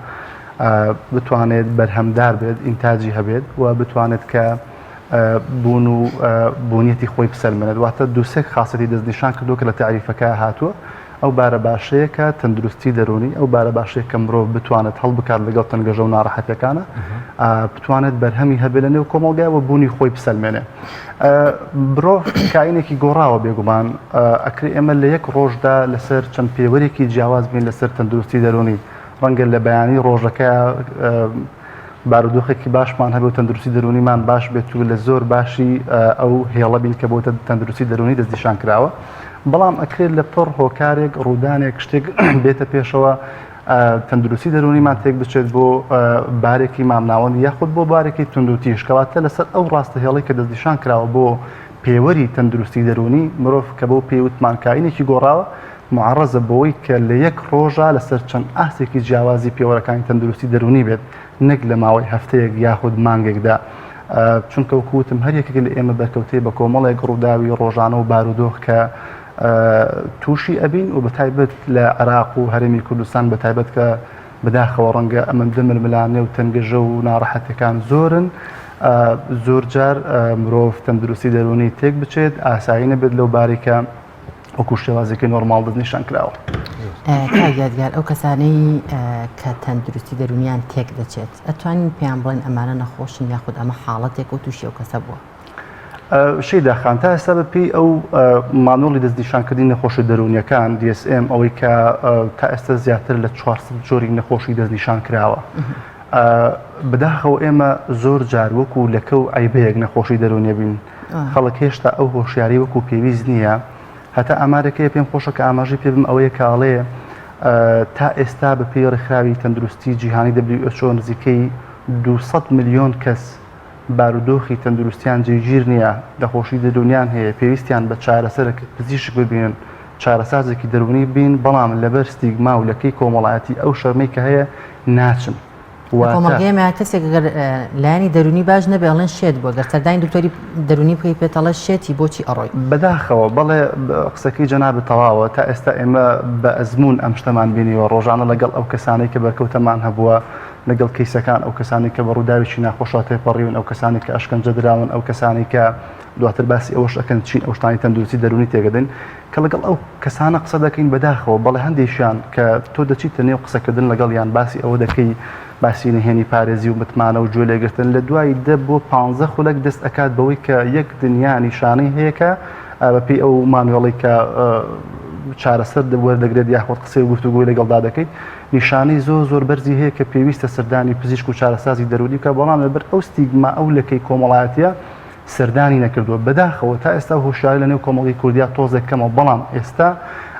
[SPEAKER 10] بتوانێت بەرهەمدار بێت، ئینتاجی هەبێت و بتوانێت کە بوون و بوونیەتی خۆی بسەلمێنێت. واتە دووسێک خاصەتی دەستنیشان کردووە کە لە تعریفەکە هاتووە. ئەو بارە باشەیە کە تەندروستی دەرونی ئەو بارە باشەیە کە مرۆڤ بتوانێت هەڵبکات لەگەڵ تەنگەژە و ناڕەحەتیەکانە، بتوانێت بەرهەمی هەبێت لە نێو کۆمەڵگایەوە بوونی خۆی بسەلمێنێ. مرۆڤ کائینێکی گۆڕاوە بێگومان ئەکرێ ئێمە لە یەک ڕۆژدا لەسەر چەند پێوەرێکی جیاواز بین لەسەر تەندروستی دەرونی. ڕەنگە لە بەیانی ڕۆژەکە بارودۆخێکی باشمان هەبێت و تەندروستی دەرونیمان باش بێت و لە زۆر باشی ئەو هێڵە بین کە بۆتە تەندروستی دەرونی دەستنیشان کراوە. بەڵام ئەکرێت لە پڕ هۆکارێک ڕوودانێک شتێک بێتە پێشەوە تەندروستی دەرونیمان تێک بچێت بۆ بارێکی مامناوەند یاخود بۆ بارێکی توندوتیش کەواتە لەسەر ئەو ڕاستە هێڵی کە دەستنیشان کراوە بۆ پێوەری تەندروستی دەرونی مرۆڤ کە بۆ پێوتمان کائینێکی گۆڕاوە معرەزە بەوەی کە لە یەک ڕۆژە لەسەر چەند ئاسێکی جیاوازی پێوەرەکانی تەندروستی دەرونی بێت نەک لە ماوەی هەفتەیەک یاخود مانگێکدا. چونکە وەکوتم هەر یەکێک لە ئێمە بەرکەوتەی بە کۆمەڵێک ڕووداوی ڕۆژانە و بارودۆخ کە تووشی ئەبین و بەتایبەت لە عێراق و هەرێمی کوردستان بەتایبەت کە بەداخەوە ڕەنگە ئەمەندە ململانێ و تەنگەژە و ناڕەحەتەکان زۆرن، زۆر جار مرۆڤ تەندروستی دەرونی تێک بچێت ئاسایی نەبێت لەو بارێکە وەکو شێوازێکی نۆرماڵ دەستنیشان کراوە.
[SPEAKER 1] یادگار ئەو کەسانەی کە تەندروستی دەرونیان تێک دەچێت ئەتوانین پێیان بڵێن ئەمانە نەخۆشن یاخود ئەمە حاڵەتێک و تووشی ئەو کەسە بووە؟
[SPEAKER 10] شەی داخان تا ئێستا بەپێی ئەو مانۆڵی دەستنیشانکردنی نەخۆشی دەرونیەکان DSM ئەوەی کە تا ئێستا زیاتر لە 400 جۆری نەخۆشی دەستنیشان کراوە. بەداخەوە ئێمە زۆر جار وەکو لەکە و عیبەیەک نەخۆشی دەرونیە بین. خەڵک هێشتا ئەو هۆشیاری وەکو پێویست نییە. هەتا ئامارەکەی پێم خۆشە کە ئاماژەی پێ بم ئەوەیە کاڵێ تا ئێستا بە پێی ڕێکخراوی تەندروستی جیهانی WHO نزیکەی 200 میلیۆن کەس بارودۆخی تەندروستیان جێگیر نییە، دەخۆشی دەرونیان هەیە، پێویستیان بە چارەسەرێک پزیشک ببینن، چارەسازێکی دەرونی بین، بەڵام لەبەر ستیگما و لەکەی کۆمەڵایەتی ئەو شەرمەی کە هەیە ناچن.
[SPEAKER 1] کۆمەڵگەیەمە کەسێک لایانی دەرونی باش نەبێڵێن شێت بۆ گەر سەردانی دکتۆری دەرونی بکەی پێتەڵە شێتی بۆچی ئەڕۆی
[SPEAKER 10] بەداخەوە بەڵێ قسەکەی جەنابێت تەواوە تا ئێستا ئێمە بە ئەزمون ئەم شتەمان بینیوە ڕۆژانە لەگەڵ ئەو کەسانی کە بەکەوتەمان هەبووە، لەگەڵ کەیسەکان ئەو کەسانی کە بە ڕووداوێکی ناخۆشە تێپەڕیون، ئەو کەسانی کە ئەشکەنجە دراون، ئەو کەسانی کە دواتر باسی ئەوەش ئەکەن چین ئەو شتانی تەندروستی دەرونی تێگەدەن کە لەگەڵ ئەو کەسانە قسە دەکەین بەداخەوە، بەڵێ هەندێکیان کە تۆ دەچیتە نێو قسەکردن لەگەڵ یان باسی ئەوە دەکەی باسی نهێنی پارێزی و متمانە و گوێ لێگرتن لە دوای 10 بۆ 15 خولەک دەست ئەکات بەوەی کە یەک دنیا نیشانەی هەیە کە بەپێی ئەو مانوێڵی کە چارەسەر وەردەگرێت یاخۆت قسەی گفتوگۆی لەگەڵدا دەکەیت، نیشانەی زۆر بەرزی هەیە کە پێویستە سەردانی پزیشک و چارەسازی دەرونی بکە، بەڵام لەبەر ئەو ستیگما ئەو لەکەی کۆمەڵایەتیە سەردانی نەکردووە. بەداخەوە تا ئێستا هۆشیاری لە نێو کۆمەڵی کوردیا تۆزێک کەمەوە، بەڵام ئێستا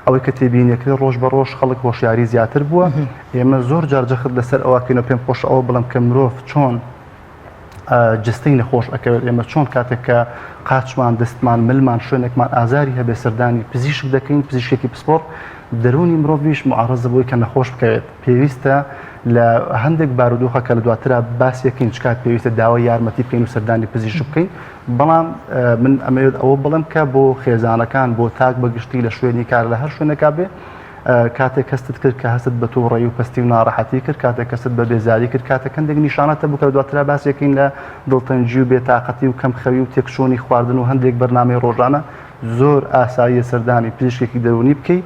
[SPEAKER 10] ئەوەی کە تێبینیەکرێت ڕۆژ بە ڕۆژ خەڵک هۆشیاری زیاتر بووە. ئێمە زۆر جارجەخت لەسەر ئەوەکەینەوە پێم خۆش ئەوە بڵم کە مرۆڤ چۆن جستەی نەخۆش ئەکەوێت، ئێمە چۆن کاتێک کە قاچمان دەستمان ملمان شوێنێکمان ئازاری هەبێ سەردانی پزیشک دەکەین، پزیشکێکی پسپۆڕ دەرونی مرۆڤیش معارەزە بۆی کە نەخۆش بکەوێت. پێویستە لە هەندێک بارودۆخە کە لە دواترا باسیەکەین چکات پێویستە داوای یارمەتی بکەین و سەردانی پزیشک بکەین، بەڵام من ئەمەوێت ئەوە بڵم کە بۆ خێزانەکان بۆ تاک بەگشتی لە شوێنی کار لە هەر شوێنێکا بێ کاتێک کەستت کرد کە هەست بە تۆ ڕێی و پەستی و ناڕەحەتی کرد، کاتێک کەست بە بێزاری کرد، کاتێک هەندێک نیشانەتە بوو کە دواترا باسیەکەین لە دڵتەنجی و بێتاقەتی و کەم خەوی و تێکچۆنی خواردن و هەندێک بەرنامەی ڕۆژانە زۆر ئاساییە سەردانی پزیشکێکی دەرونی بکەی.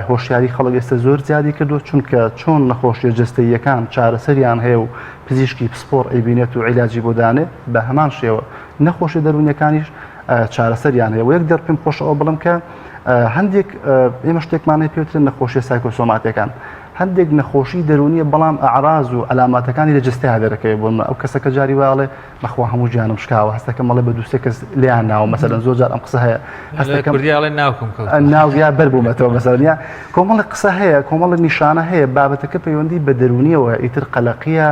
[SPEAKER 10] هۆشیاری خەڵک ئێستا زۆر زیادی کردو، چونکە چۆن نەخۆشیە جستەییەکان چارەسەریان هەیە و پزیشکی پسپۆڕ ئەیبینێت و عیلاجی بۆ دانێ، بە هەمان شێوە نەخۆشی دەرونیەکانیش چارەسەریان هەیە. و یەک دەر پێم خۆش ئەوە بڵم کە هەندێک ئێمە شتێکمانەیە پێوترن نەخۆشیە سایکۆسۆماتیەکان، هەندێک نەخۆشی دەرونیە بەڵام ئەعراز و ئەلاماتەکانی لە جستەیە دەرەکەوێت بۆ ئەو کەسەکە جاری واڵێ بەخوا هەموو گیانم شکاوە، هەستەکەم مەڵێ بە دووسێ کەس لیان ناوە مەسەلەن زۆر جار ئەم قسە هەیە
[SPEAKER 2] کوردیاڵێ ناوکم
[SPEAKER 10] ناویا بەر بوومەتەوە مەسەلەنیا کۆمەڵی قسە هەیە، کۆمەڵی نیشانە هەیە، بابەتەکە پەیوەندی بە دەرونیەوە، ئیتر قەلەقیە،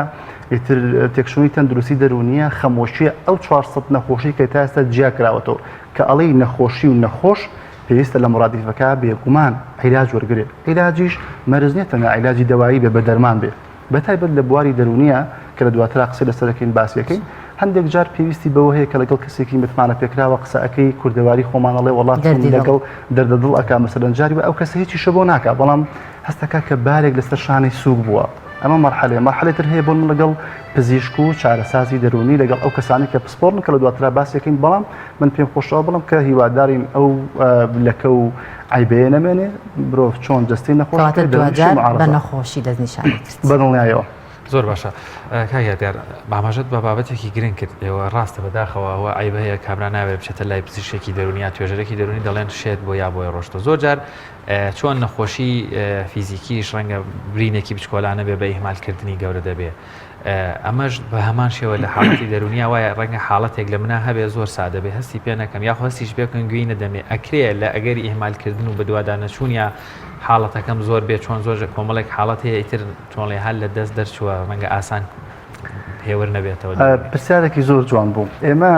[SPEAKER 10] ئیتر تێکشۆنی تەندروستی دەرونیە، خەمۆشیە، ئەو 400 نەخۆشی کە تا ئێستا جیا کراوەتەوە کە ئەڵەی نەخۆشی و نەخۆش پێویستە لە مڕادیفەکە بێگومان عیلاج وەرگێت. عیلاجیش مەرز نیە تەنها عیلاجی دەوایی بێ بە دەرمان بێ، بەتایبەت لە بواری دەرونیە کە لە دواترا قسەی لەسەرەکەین باسیەکەین. هەندێک جار پێویستی بەوە هەیە کە لەگەڵ کەسێکی متمانە پێکراوە قسەکەی کوردەواری خۆمانەڵێ وڵات لەگەڵ دەردەدڵ ئەکا مەسەلەن جاری ئەو کەسە هیچی شە بۆ ناکا، بەڵام هەستەکە کە بارێک لەسەر شانەی سووک بووە. ئەمە مەرحەلەیەتر هەیە بۆن لەگەڵ پزیشک و چارەسازی دەرونی لەگەڵ ئەو کەسانی کە پسپۆڕن کە لە دواترا باسیەکەین، بەڵام من پێم خۆشەوە بڵم کە هیوادارین ئەو لەکە و عیبەیە نەمێنێ مرۆڤ چۆن جستەی نەخۆش
[SPEAKER 1] بە نەخۆشی دەستنیشانی
[SPEAKER 10] بەدڵنیایەوە.
[SPEAKER 2] زۆر باشە کاگەر باماژت بە بابەتێکی گرنگ کرد، ئێوە ڕاستە بەداخەوە ئەوە عیبە هەیە کابرا ناوێت بچێتە لای پزیشکی دەرونیا توێژەرێکی دەرونی دەڵێن شێت بۆ یا بۆی ڕۆشتە. زۆر جار چۆن نەخۆشی فیزیکیش ڕەنگە برینێکی بچکۆلانە بێ بە ئیهمالکردنی گەورە دەبێ، ئەمەش بە هەمان شێوە لە حاڵەتی دەرونیا وایە ڕەنگە حاڵەتێک لە منە هەبێ زۆر سادە بێ، هەستی پێ نەکەم یاخۆ هەستیش بێکن گوێی نەدەمێ ئەکرێ لە ئەگەری ئیهمالکردن و بەدوادانەچوونیا حاڵەتەکەم زۆر بێ، چۆن زۆر کۆمەڵێک حاڵەت هەیە ئیتر چۆنڵێ هەل لە دەست دەرچووە ڕەنگە ئاسان هێور نەبێتەوە.
[SPEAKER 10] پرسیارێکی زۆر جوان بوو. ئێمە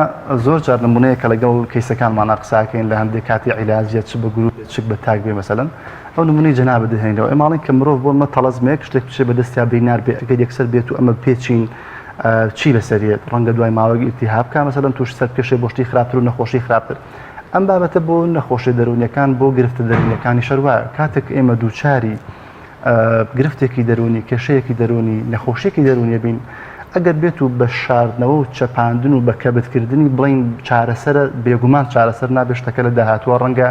[SPEAKER 10] زۆر جار نمونەیە کە لەگەڵ کەیسەکانمانە قساکەین لە هەندێک کاتی عیلاجیە چ بە گروپ چ بە تاک بێ مەسەلەن ئەو نمونەی جەنابەت دەهێنەوە. ئێماڵین کە مرۆڤ بۆ مە تەڵەزمێک شتێک بچێ بە دەستیا بینار بێ ئەگەر یەکسەر بێت و ئەمە پێچین چی لەسەریێت ڕەنگە دوای ماوەی ئیلتیهاب بکە مەسەلەن توش سەر پێشێ بۆ شتی خراپتر و نەخۆشی خراپتر. ئەم بابەتە بۆ نەخۆشی دەرونیەکان بۆ گرفتە دەرونیەکانی شەروایە کاتێک ئێمە دووچاری گرفتێکی دەرونی کێشەیەکی دەرونی نەخۆشیێکی دەرونیە بین ئەگەر بێت و بە شاردنەوە و چەپاندن و بە کەبتکردنی بڵین چارەسەرە بێگومان چارەسەر نابێت شتەکە لە داهاتوە ڕەنگە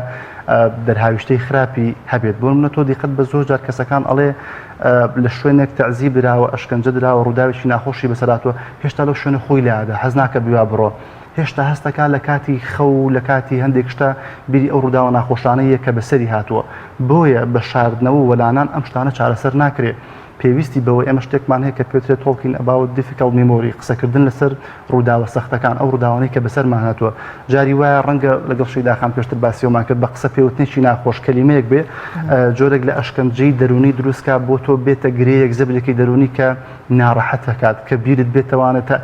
[SPEAKER 10] دەرهاویشتەی خراپی هەبێت. بۆ منە تۆ دیقەت بە زۆر جار کەسەکان ئەڵێ لە شوێنێک تەعزیب دراوە ئەشکەنجە دراوە ڕووداوێکی ناخۆشی بەسەراتوە هێشتا لەو شوێنە خۆی لەعادە حەز ناکە بیا بڕۆ، هێشتا هەستەکە لە کاتی خەو لە کاتی هەندێک شتە بیری ئەو ڕووداوە ناخۆشانەیە کە بەسەری هاتووە. بۆیە بە شاردنەوە و وەلانان ئەم شتانە چارەسەر ناکرێت. پێویستی بەوەی ئەمە شتێکمان هەیە کە پێوترێت تۆڵکین ئەباوت دیفیکەڵ میمۆری قسەکردن لەسەر ڕووداوە سەختەکان ئەو ڕووداوانەی کە بەسەرمان هاتووە جاری وایە ڕەنگە لەگەڵ شەیداخان پێشتر باسیەوەمان کرد بە قسە پێوتنێکی ناخۆش کەلیمەیەک بێ جۆرێک لە ئەشکەنجەی دەرونی دروستکە بۆ تۆ بێتە گرەیەک زەبرێکی دەرونی کە ناڕەحەت دەکات کە بیرت بێتەوانێتە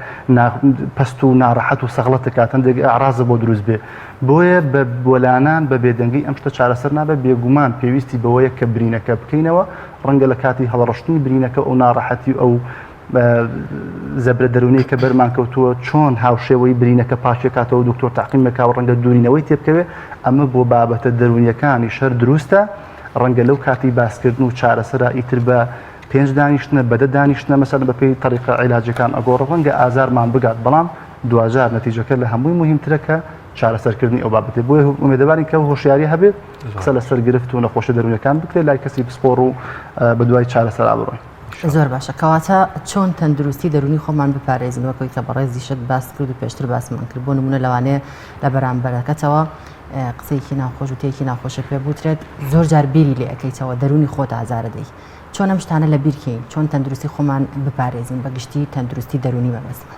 [SPEAKER 10] پەست و ناڕەحەت و سەغڵەت دەکات هەندێک ئاڕازە بۆ دروست بێ بۆیە بە بۆلانان بە بێدەنگی ئەم شتە چارەسەر نابێت بێگومان پێویستی بەوەیە کە برینەکە بکەینەوە ڕەنگە لە کاتی هەڵڕشتنی برینەکە ئەو ناڕەحەتی ئەو زەبرە دەرونەی کە بەرمان کەوتووە چۆن هاوشێوەی برینەکە پاشێکاتەوە دکتۆر تاقیمەکە ڕەنگە دوورینەوەی تێبکەوێ ئەمە بۆ بابەتە دەرونیەکانی شەر دروستە ڕەنگە لەو کاتی باسکردن و چارەسەرە ئیتر بە 5 دانیشتنە بەدە دانیشتنە مەسەر بەپێی طریقە عیلاجەکان ئەگۆڕە ڕەنگە ئازارمان بگات بەڵام دوجار نەتیجەکە لە هەمووی مهمترەکە چارەسەرکردنی ئەو بابەتێ بۆیە ئومێدەوارین کە هۆشیاری هەبێت قسە لەسەر گرفت و نەخۆشە دەرونیەکان بکرێت لای کەسی بسپۆڕ و بە دوای چارەسەر بڕۆین.
[SPEAKER 1] زۆر باشە کەواتە چۆن تەندروستی دەرونی خۆمان بپارێزین وەکەوەی کە بەڕێزی شت باس کرد و پێشتر باسمان کرد بۆ نمونە لەوانەیە لە بەرامبەرەکەتەوە قسەیەکی ناخۆش و تێکی ناخۆشە پێ بوترێت زۆر جار بیری لێ ئەەکەیتەوە دەرونی خۆت ئازارە دەی چۆن ئەم شتانە لە بیرکەین چۆن تەندروستی خۆمان بپارێزین بەگشتی تەندروستی دەرونی بەبەستمە.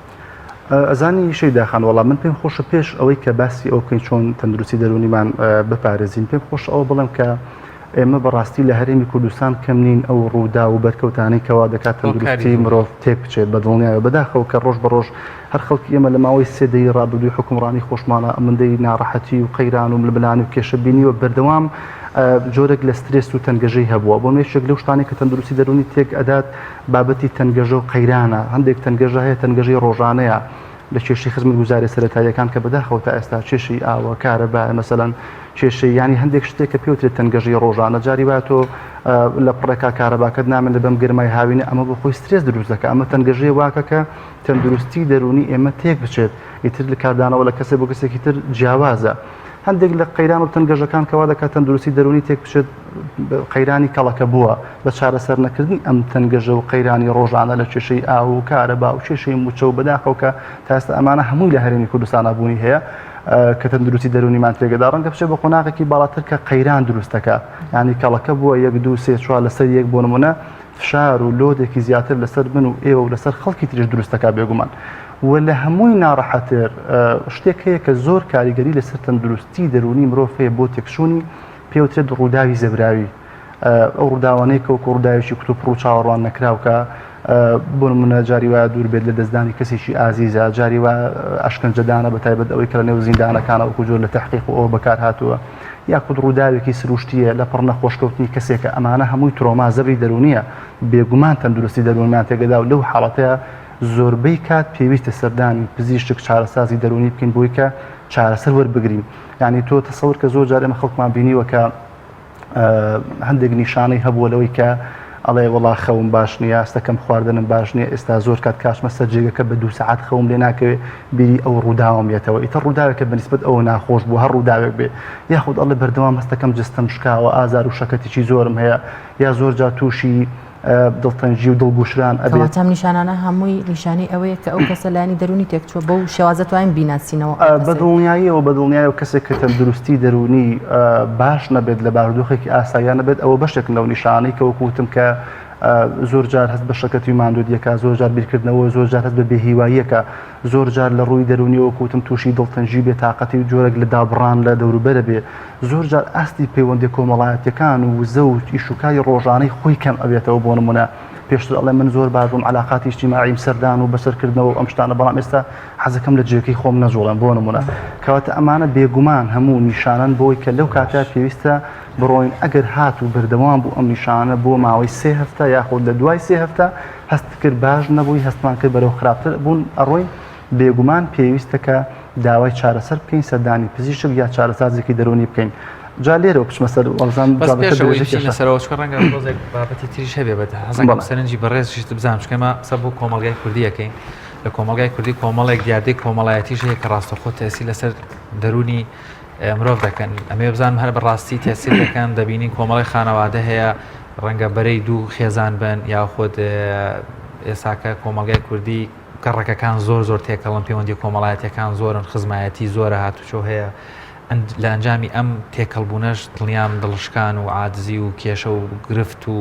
[SPEAKER 10] ئەزانی شەیداخان وەڵام من پێم خۆشە پێش ئەوەی کە باسی ئەو بکەین چۆن تەندروستی دەرونیمان بپارێزین پێم خۆش ئەوە بڵم کە ئێمە بەڕاستی لە هەرێمی کوردستان کەم نین ئەو ڕوودا و بەرکەوتانەی کەوا دەکات تەندروستی مرۆڤ تێک بچێت بە دڵنیایە بەداخەوە کە ڕۆژ بە ڕۆژ هەر خەڵکی ئێمە لە ماوەی سێدەی ڕابردووی حکومڕانی خۆشمانە ئەمەندەی ناڕەحەتی و قەیران و ملبلانی و کێشەبینیوە بەردەوام جۆرێک لە سترێس و تەنگەژەی هەبووە بۆ مێشێک لەو شتانی کە تەندروستی دەرونی تێک ئەدات بابەتی تەنگەژە و قەیرانە هەندێک تەنگەژە هەیە تەنگەژەی ڕۆژانەیە لە کێشەی خزمەت گوزارە سەرەتاییەکان کە بەداخەوە تا ئێستا کێشەی ئاوە کارەبا مەسەلەن کێشەی ینی هەندێک شتێک کە پێوترێت تەنگەژەی ڕۆژانە جاری وایە تۆ لە پڕێکا کارەباکەت نامێن لە بەم گرمای هاوینە ئەمە بۆ خۆی سترێس دروست دەکات ئەمە تەنگەژەی واکە کە تەندروستی دەرونی ئێمە تێک بچێت ئیتر لە کاردانەوە لە کەسێک بۆ کەسێکی تر جیاوازە هەندێک لە قەیران و تەنگەژەکان کەوا دەکات تەندروستی دەرونی تێک بچێت قەیرانی کەڵەکە بووە بە چارەسەر نەکردنی ئەم تەنگەژە و قەیرانی ڕۆژانە لە کێشەی ئاو و کارەبا و کێشەی موچە و بەداخەوە کە تا ئێستا ئەمانە هەمووی لە هەرێمی کوردستان بوونی هەیە کە تەندروستی دەرونیمان تێگەدا ڕەنگە بچێت بە قۆناغێکی باڵاتر کە قەیران دروستەکە ینی کەڵەکە بووە 1 2 3 4 لەسەر یەک بۆ نمونە فشار و لۆدێکی زیاتر لەسەر من و ئێوە و لەسەر خەڵکی تریش دروستەکە بێگومان و لە هەمووی ناڕەحەتر شتێک هەیە کە زۆر کاریگەری لەسەر تەندروستی دەرونی مرۆڤ هەیە بۆ تێکشوونی پێوترێت ڕووداوی زەبراوی ئەو ڕووداوانەی کە وەکو ڕووداوێکی کتوپڕ و چاوەڕوان نەکراوکە بۆ نمونە جاری وایە دوور بێت لە دەستدانی کەسێکی ئازیزە جاری وایە ئەشکەنجەدانە بەتایبەت ئەوەی کە لە نێو زیندانەکانە وەکو جۆر لە تەحقیق و ئەوە بەکار هاتووە یاخود ڕووداوێکی سروشتیە لە پڕ نەخۆشکەوتنی کەسێکە ئەمانە هەمووی ترۆما زەبری دەرونیە بێگومان تەندروستی دەرونیان تێگەدا و لەو حاڵەتەیە زۆربەی کات پێویستە سەردانی پزیشک چارەسازی دەرونی بکەین بۆی کە چارەسەر وەربگرین یعنی تۆ تەسەور کە زۆر جار ئێمە خەڵکمان بینیوە کە هەندێک نیشانەی هەبووە لەوەی کە ئەڵێ وڵا خەوم باش نییە ئەستەکەم خواردنم باش نییە ئێستا زۆر کات کاشمە سەر جێگەکە بە 2 سەعات خەوم لێ ناکەوێت بیری ئەو ڕووداوم بێتەوە ئیتر ڕووداوێکە بەنسبەت ئەوە ناخۆش بوو هەر ڕووداوێک بێ یاخود ئەڵێ بەردەوام هەستەکەم جستم شکاوە ئازار و شەکەتێکی زۆرم هەیە یا زۆر جار تووشی دڵتەنجی و دڵگوشران ئەبێت
[SPEAKER 1] ئەم نیشانانە هەمووی نیشانی ئەوەیە کە ئەو کەسە لایانی دەرونی تێکچووە بەو شێوازە توانین بیناسینەوە
[SPEAKER 10] بەدڵنیاییەوە بەدڵنیایە کەسێک کە تەندروستی دەرونی باش نەبێت لە بارودۆخێکی ئاساییان نەبێت ئەوە بەشێک لەو نیشانەی کە وەکوتم کە زۆر جار هەست بە شەکەتی و ماندوودیەکە زۆر جار بیرکردنەوە زۆر جار هەست بە بێهیواییەکە زۆر جار لە ڕووی دەرونیەوە کوتم تووشی دڵتەنجی بێتاقەتی و جۆرەك لە دابڕان لە دەوروبەرە بێ زۆر جار ئاستی پەیوەندی کۆمەڵایەتەکان و وزە و ئیشوکای ڕۆژانەی خۆی کەم ئەبێتەوە بۆ نمونە پێشتر ئەڵێ من زۆر باشم علاقاتی اجتیماعیم سەردان و بەسەرکردنەوە ئەم شتانە بەڵام ئێستا حەزەکەم لە جێگەی خۆم نەجوڵم بۆ نمونە کەواتە ئەمانە بێگومان هەموو نیشانن بۆی کە لەو کاتە پێویستە بڕۆین ئەگەر هات و بەردەوام بوو ئەم نیشانە بۆ ماوەی 3 هەفتە یاخود لە دوای 3 هەفتە هەست کرد باش نەبووی هەستمان کرد بەرەو خراپتر بوون ئەڕۆین بێگومان پێویستە کە داوای چارەسەر بکەین سەردانی پزیشک یا چارەسازێکی دەرونی بکەین جا لێرەوە پشمە سەر وەڵزان
[SPEAKER 2] لەسەرەوە ڕەنگە ڕۆزێک بابەتی تریش هەبێ بەت حەزەکەم سەرنجی بەڕێزشت بزانم چکەمە سە بۆ کۆمەڵگای کوردی یەکەین لە کۆمەڵگای کوردی کۆمەڵێک دیاردەی کۆمەڵایەتیش هەیە کە ڕاستەخۆ تەسی لەسەر دەرونی مرۆڤ دەکەن ئەمێ بزانم هەر بەڕاستی تەسیر دەکەن دەبینین کۆمەڵی خانەوادە هەیە ڕەنگە بەرەی دوو خێزان بن یاخود ئێساکە کۆمەڵگای کوردی گەڕەکەکان زۆر تێکەڵن پەیوەندی کۆمەڵایەتیەکان زۆرن خزمایەتی زۆرە هاتوچۆ هەیە لە ئەنجامی ئەم تێکەڵبوونەش دڵنیام دڵشکان و عادزی و کێشە و گرفت و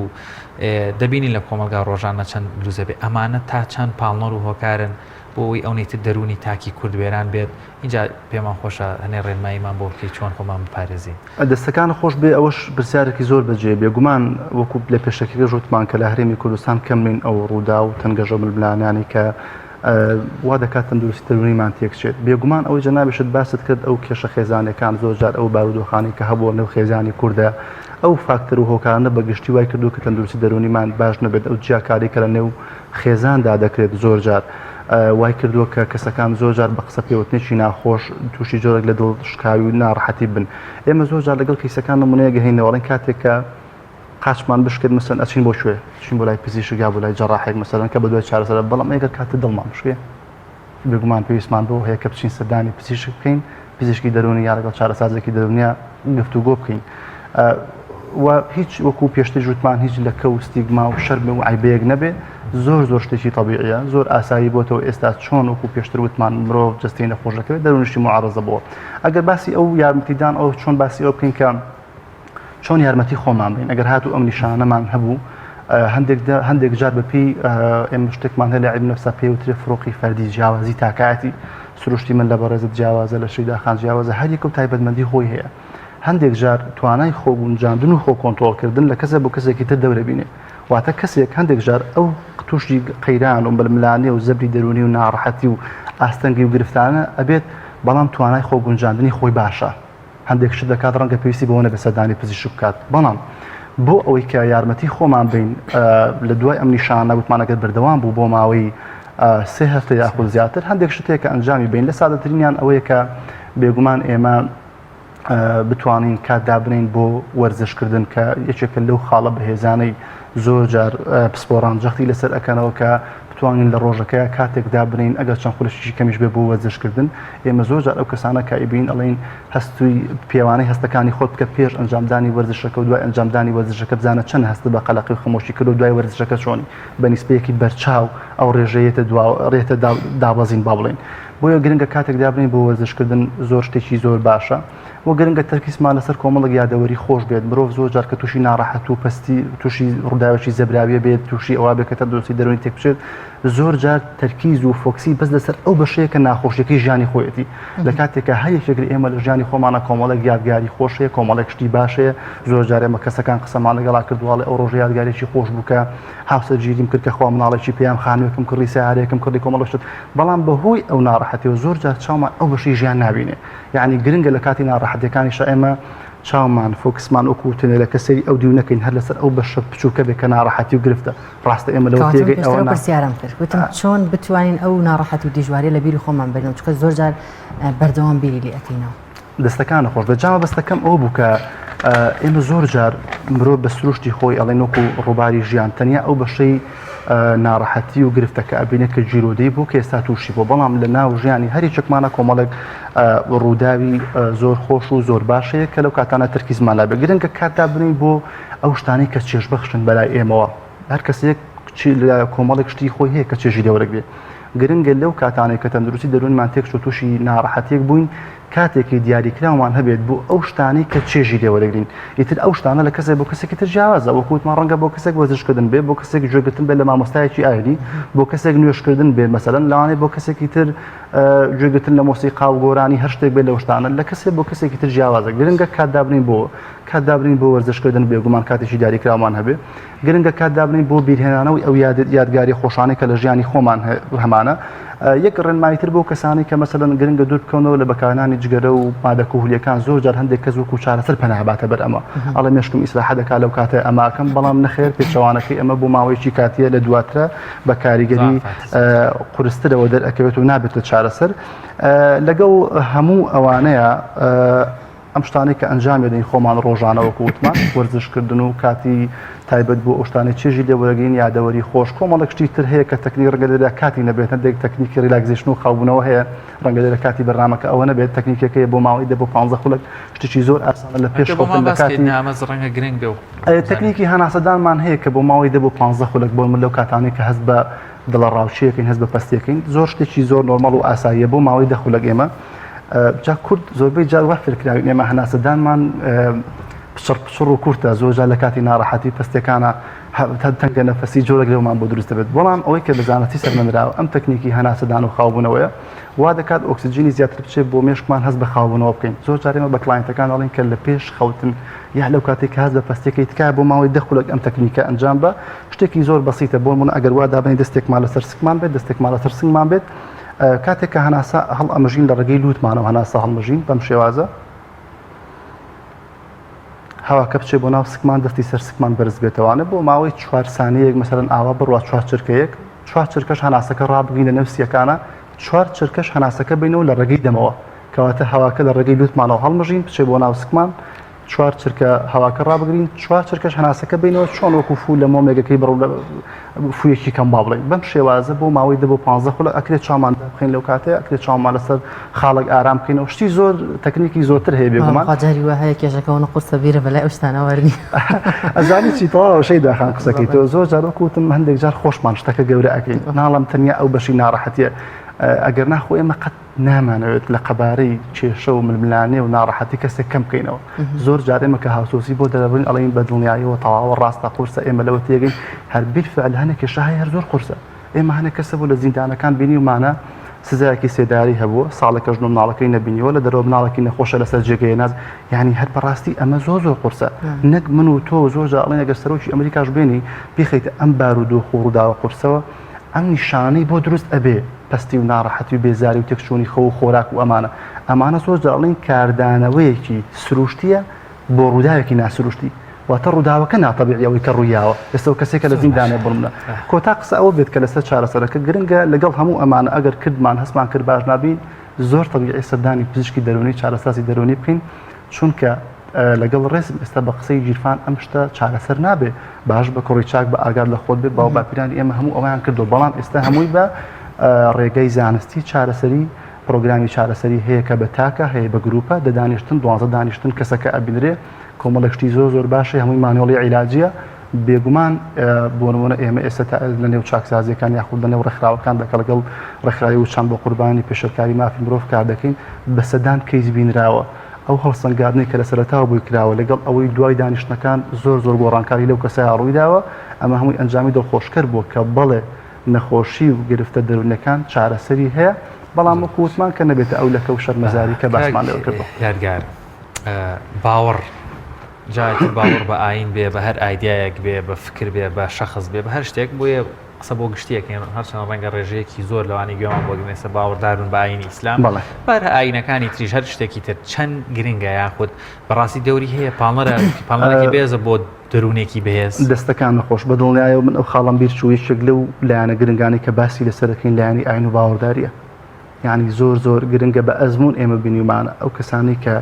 [SPEAKER 2] دەبینی لە کۆمەلگا ڕۆژانە چەند دروزە بێ ئەمانە تا چەند پاڵنەر و هۆکارن بۆ ئەوی ئەوەیتر دەرونی تاکی کوردوێران بێت اینجا پێمان خۆشە هەنێ ڕێنماییمان بۆ بکەی چۆن خۆمان بپارێزین.
[SPEAKER 10] دەستەکان خۆش بێ ئەوەش پرسیارێکی زۆر بەجێ بێگومان وەکو لە پێشەکەی ژوتمان کە لە هەرێمی کوردستان کەمین ئەو ڕوودا و تەنگەژە ململانانی کە وا دەکات تەندروستی دەرونیمان تێکچێت بێگومان ئەوەی جەنابێشت باست کرد ئەو کێشە خێزانەکان زۆر جار ئەو بارودۆخانی کە هەبووە نێو خێزانی کووردە ئەو فاکتەر و هۆکارانە بەگشتی وای کردو کە تەندروستی دەرونیمان باش نەبێت ئەو جیاکاری کە لە نێو خێزاندا دەکرێت زۆر جار وای کردووە کە کەسەکان زۆر جار بە قسە پێوتنێکی ناخۆش تووشی جۆرێک لە دڵشکاوی و ناڕەحەتی بن ئێمە زۆر جار لەگەڵ کەیسەکان نمونەیە گەهێنەوەڵێن کاتێک کە قاچمان بشکێت مەسەن ئەچین بۆ شوێ چین بۆ لای پزیشک یا بۆ لای جەڕاحێک مەسەلەن کە بە دوای چارەسەر بەڵام ئەگەر کاتە دڵمان بشکێ بێگومان پێویستمان بۆ هەیە کە بچین سەردانی پزیشک بکەین پزیشکی دەرونی یا لەگەڵ چارەسازێکی دەرونیا گفتوگۆ بکەین و هیچ وەکو پێشتر ژوتمان هیچ لە کەوستیگما و شەرم و عیبەیەک نەبێ زۆر شتێکی طبیعیە زۆر ئاسایی بۆتەوە ئێستا چۆن وەکو پێشتر وتمان مرۆڤ جستەی نەخۆشەکەوێت دەرونیشتی معارەزە بووە ئەگەر باسی ئەو یارمەتیدان ئەو چۆن باسی ئەو بکەین کە چۆن یارمەتی خۆمان بین ئەگەر هاتوو ئەم نیشانەمان هەبوو هەندێک جار بەپی ئێمە شتێکمان هەیە لە عیلم نەفسا پێوترێ فڕۆقی فەردی جیاوازی تاکایەتی سروشتی من لە بەڕێزت جیاوازە لە شەیدا خان جیاوازە هەر یەک و تایبەتمەندی خۆی هەیە هەندێک جار توانای خۆگونجاندن و خۆ کۆنتڕۆڵکردن لە کەسە بۆ کەسێکی تر دەورە بینێ واتە کەسێک هەندێک جار ئەو تووشی قەیران و ململانێ و زەبری دەرونی و ناڕەحەتی و ئاستەنگی و گرفتانە ئەبێت بەڵام توانای خۆگونجاندنی خۆی باشە هەندێک شت دەکات ڕەنگە پێویستی بەوە نەبێت سەردانی پزیشک بکات بەڵام بۆ ئەوەی کە یارمەتی خۆمان بین لە دوای ئەم نیشانە وتمانەگەر بەردەوام بوو بۆ ماوەی 3 هەفتە یاخود زیاتر هەندێک شتێک کە ئەنجامی بین لە سادەترینیان ئەوەیە کە بێگومان ئێمە بتوانین کات دابنین بۆ وەرزشکردن کە یەکێکە لەو خاڵە بەهێزانەی زۆر جار پسپۆڕان جەختی لەسەر ئەکەنەوە کە بتوانین لە ڕۆژەکەی کاتێک دابنین ئەگەر چەند خولەشی کەمیش بێ بۆ وەرزشکردن ئێمە زۆر جار ئەو کەسانە کە ئیبین ئەڵێن هەستوی پێوانەی هەستەکانی خۆت بکە پێش ئەنجامدانی وەرزشەکە و دوای ئەنجامدانی وەرزشەکە بزانە چەند هەست بە قەلەقی خۆمۆشی کرد و دوای وەرزشەکە چۆنی بە نیسبەیەکی بەرچاو ئەو ڕێژەیەتە ڕێتە دابەزین با بڵێن بۆیە گرنگە کاتێک دابنین بۆ وەرزشکردن زۆر شتێکی زۆر باشە وە گرنگە تەرکیزمان لەسەر کۆمەڵک یادەوەری خۆش بێت مرۆڤ زۆر جار کە تووشی ناڕەحەت و پەستی تووشی ڕووداوێکی زەبراویە بێت تووشی ئەوە بێت کە تەندروستی دەرونی تێک بچێت زۆر جار تەرکیز و فۆکسی بەس لەسەر ئەو بەشەیە کە ناخۆشیەکەی ژیانی خۆیەتی لە کاتێکە هەر یەکێک ئێمە لە ژیانی خۆمانە کۆمەڵێک یادگاری خۆشەیە کۆمەڵێک شتی باشەیە زۆر جار ئێمە کەسەکان قسەمان لەگەڵا کردوواڵێ ئەو ڕۆژ یادگارێکی خۆش بووکە هاوسەرگیریم کرد کە خوا مناڵێکی پێیان خانوێکم کڕی سیارەیەکم کردی کۆمەڵ شت بەڵام بەهۆی ئەو ناڕەحەتیەوە زۆر جار چاومان ئەو بەشی ژیان نابینێ یعنی گرنگە لە کاتی ناڕەحەتیەکانیشە ئێمە چاومان فۆکسمان وەکوتنێ لە کەسەری ئەو دیو نەکەین هەر لەسەر ئەو بەشە بچووکە بێ کە ناڕەحەتی و گرفتە ڕاستە ئێمە لەوە تێگەی ئەوە
[SPEAKER 1] پرسیارم کرد وتم چۆن بتوانین ئەو ناڕەحەتی و دیژواری لە بیری خۆمان بێنەوە چونکە زۆر جار بەردەوام بیری لێ ئەکەینەوە
[SPEAKER 10] دەستەکانە خۆش بەجامە بەستەکەم ئەو بوو کە ئێمە زۆر جار مرۆڤ بە سروشتی خۆی ئەڵێن وەکو ڕووباری ژیان تەنیا ئەو بەشەی ناڕەحەتی و گرفتەکە ئەبینە کە جیرۆدەی بۆ کە ئێستا تووشی بۆ بەڵام لە ناو ژیانی هەریچێکمانە کۆمەڵێک ڕووداوی زۆر خۆش و زۆر باشەیە کە لەو کاتانە تەرکیزمان لابێ گرنگە کاتدا بنین بۆ ئەو شتانی کە چێژبەخشن بەلای ئێمەوە هەر کەسێک لە کۆمەڵێک شتی خۆی هەیە کە چێژی لێوەرەک بێ گرنگە لەو کاتانێک کە تەندروستی دەرونمان تێک و تووشی ناڕەحەتێک بووین کاتێکی دیاریکراومان هەبێت بۆ ئەو شتانی کە چێژی لێوەرەگرین ئیتر ئەو شتانە لە کەسێک بۆ کەسێکی تر جیاوازە وەکوتمان ڕەنگە بۆ کەسێک وەرزشکردن بێ بۆ کەسێک گوێگرتن بێت لە مامۆستایەکی ئاینی بۆ کەسێک نوێشکردن بێت مەسەلەن لەوانەیە بۆ کەسێکی تر گوێگرتن لە مۆسیقا و گۆرانی هەر شتێک بێت لەو شتانە لە کەسێک بۆ کەسێکی تر جیاوازە گرنگە کاتدابنین بۆ وەرزشکردن بێگومان کاتێکی دیاریکراومان هەبێ گرنگە کاتدابنین بۆ بیرهێنانەوەی ئەو یادگاری خۆشانەی کە لە ژیانی خۆمان هەمانە یەک ڕێنماییتر بۆ کەسانی کە مەسەلەن گرنگە دوور بکەونەوە لە بەکارهێنانی جگەرە و مادە کوهولیەکان زۆر جار هەندێک کەس وەکو چارەسەر پەناباتە بەر ئەمە ئەڵێ مێشکم ئیسراحە دەکات لەو کاتە ئەماکەم بەڵام نەخێر پێچەوانەکەی ئەمە بۆ ماوەیەکی کاتیە لە دواترە بە کاریگەری قورسترەوە دەرئەکەوێت و نابێتە چارەسەر لەگەڵ هەموو ئەوانەیە ئەم شتانی کە ئەنجام دەین خۆمان ڕۆژانە وەکو وتمان وەرزشکردن و کاتی تایبەت بۆ ئەو شتانی چێژی لێوەرەگرین یادەوەری خۆش کۆمەڵێک شتی تر هەیە کە تەکنیک ڕەنگە لێرە کاتی نەبێت هەندێک تەکنیکی ریلاکزیشن و خاوبوونەوە هەیە ڕەنگە لێرە کاتی بەرنامەکە ئەوە نەبێت تەکنیکەکەی بۆ ماوەی دە بۆ 15 خولەک شتێکی زۆر ئاسانە لە پێش خۆتن لە کاتی
[SPEAKER 2] ڕەنگە گرنگ بێ
[SPEAKER 10] تەکنیکی هەناسەدانمان هەیە کە بۆ ماوەی دە بۆ 15 خولەک بۆ لەو کاتانی کە هەست بە دڵە ڕاوچیەکەین هەست بە پەستیەکەین زۆر شتێکی زۆر نۆرمەڵ و ئاساییە بۆ ماوەی 10 خولەک ئێمە جا کورد زۆربەی جار وا فێرکراوی ئێمە هەناسەدانمان پشڕ و کورتە زۆر جار لە کاتی ناڕەحەتی پستەکانە تەنگە نەفەسی جۆرەك لەومان بۆ دروست دەبێت بەڵام ئەوەی کە بەزانەتی سەرمەندراوە ئەم تەکنیکی هەناسەدان و خاوبوونەوەیە وا دەکات ئۆکسجینی زیاتر بچێت بۆ مێشکمان هەست بە خاوبوونەوە بکەین زۆر جار ئێمە بە کلاینتەکان دەڵێن کە لە پێش خەوتن یا لەو کاتێک هەست بە پستێکی تکایە بۆ ماوەی دەخولێک ئەم تەکنیکە ئەنجام بە شتێکی زۆر بەسیتە بۆ نمونە ئەگەر وا دابنی دەستێکمان لەسەر سکمان بێت دەستێکمان لەسەر سنگمان بێت کاتێک کە هەناسە هەڵ ئەمەژین لە ڕێگەی لووتمانەوە هەناسە هەڵمەژین بەم شێوازە هەواکە بچێ بۆ ناو سکمان دەستی سەر سکمان بەرز بێتەوانە بۆ ماوەی 4 سانەیەک مەسەرەن ئاوا بڕوا 4 چرکەیەک 4 چرکەش هەناسەکە ڕابگرین لە نەفسیەکانە 4 چرکەش هەناسەکە بینەوە لە ڕێگەی دەمەوە کەواتە هەواکە لە ڕێگەی لووتمانەوە هەڵمەژین بچێ بۆ ناو سکمان 4 چرکە هەواکە ڕابگرین 4 چرکەش هەناسەکە بینەوە چۆن وەکو فول لە مۆمێگەکەی بڕ فویەکی کەم با بڵێن بەم شێوازە بۆ ماوەی 2 بۆ 15 خولە ئەکرێت چامان بخین لەو کاتەیە ئەکرێت چامان لەسەر خاڵێک ئارام بکەینەوە شتی زۆر تەکنیکی زۆرتر هەیە بێگومان
[SPEAKER 1] قاجاری وە هەیە کێشەکەەوە قورسە بیرە بەلای ئەو شتانە وەرنی
[SPEAKER 10] ئەزانی چی تەواو شەی داخان قسەکەی تۆ زۆر جار وەکوتم هەندێک جار خۆشمان شتەکە گەورە ئەەکەین ناڵم تەنیا ئەو بەشی ناڕەحەتیە ئەگەر ناخۆ ئێمە قەت نامانەوێت لە قەبارەی کێشە و ململانێ و ناڕەحەتی کەسێک کەم بکەینەوە زۆر جار ئێمە کە هاوسۆسی بۆ دەرەبرین ئەڵین بە دڵنیاییەوە تەواوە ڕاستە قورسە ئێمە لەوە تێگەین هەر بیرفعل هەنێک کێشە هەیە هەر زۆر قورسە ئێمە هەنێک کەسە بوو لە زیندانەکان بینی ومانە سزایەکی سێداری هەبووە ساڵێکە ژن و مناڵەکەی نەبینیوە لە دەرەوە مناڵێکی نەخۆشە لەسەر جێگەی ناز یعنی هەر بەڕاستی ئەمە زۆر قورسە نەک من و تۆ زۆر جار ئەڵێن ئەگەر سەرۆکی ئەمریکاش بێنی بیخەیتە ئەم بارودۆخ و ڕووداوە قورسەوە ئەم نیشانەی بۆ دروست ئەبێ پستی و ناڕەحەتی و بێزاری و تێکچوونی خەو و خۆراک و ئەمانە زۆر جار ئەڵێن کاردانەوەیەکی سروشتیە بۆ ڕووداوێکی ناسروشتی واتە ڕووداوەکە ناتەبیعیەوەی کە ڕوویاوە ئێستا کەسێکە لە زیندانێ بڵمنە کۆتا قسە ئەوە بێت کە لەسەر چارەسەرەکە گرنگە لەگەڵ هەموو ئەمانە ئەگەر کردمان هەستمان کرد باش نابین زۆر تەبیعی سەردانی پزیشکی دەرونی چارەسازی دەرونی بکەین چونکە لەگەڵ ڕێزم ئێستا بە قسەی جیرفان ئەم شتە چارەسەر نابێ باش بە کوڕی چاک بە ئاگاد لە خۆت بێت باو باپیرانی ئێمە هەموو ئەویان کردو بەڵام ئێستا هەمووی بە ڕێگەی زانستی چارەسەری پرۆگرامی چارەسەری هەیە کە بە تاکە هەیە بە گروپە دەدانیشتن 12 دانیشتن کەسەکە ئەبینرێ کۆمەڵێکشتی زۆر باشە هەمووی مانیۆڵی عیلاجیە بێگومان بۆ نمونە ئێمە ئێستا لە نێو چاکسازیەکان یاخود لە نێو ڕێکخراوەکان دەکە لەگەڵ ڕێکخراوی وچان بۆ قوربانی پێشەرکاری مافی مرۆڤ کار دەکەین بە سەدان کەیس بینراوە ئەو هەڵسەنگاردنی کە لە سەرەتاوە بووی کراوە لەگەڵ ئەوەی دوای دانیشتەکان زۆر گۆڕانکاری لەو کەسەیە ڕوویداوە ئەمە هەمووی ئەنجامی دڵخۆشکەر بووە کە بەڵێ نەخۆشی و گرفتە دەرونەکان چارەسەری هەیە بەڵام وەکووتمان کە نەبێتە ئەو لەکە و شەرمەزاری کە باسمان لەوە کردەوە
[SPEAKER 2] یادگار باوەڕ جایتر باوەڕ بە ئاین بێ بە هەر ئایدیایەک بێ بە فکر بێ بە شەخص بێ بە هەر شتێک بۆیە قسە بۆ گشتیەکەین هەرچەند ڕەنگە ڕێژەیەکی زۆر لەوانی گوێمان بۆ گمێسە باوەڕدارون بە ئاینی ئیسلام بەر ئاینەکانی تریژ هەر شتێکی تر چەند گرنگە یاخود بەڕاستی دەوری هەیە پاڵەرێکی بێزە بۆ دەرونێکی بەهێز
[SPEAKER 10] دەستەکان نەخۆش بە دڵنیایە من ئەو خاڵم بیر چوو یەکێک لەو لایەنە گرنگانی کە باسی لەسەرەکەین لایانی ئاین و باوەڕداریە یعنی زۆر گرنگە بە ئەزمون ئێمە بینیمانە ئەو کەسانی کە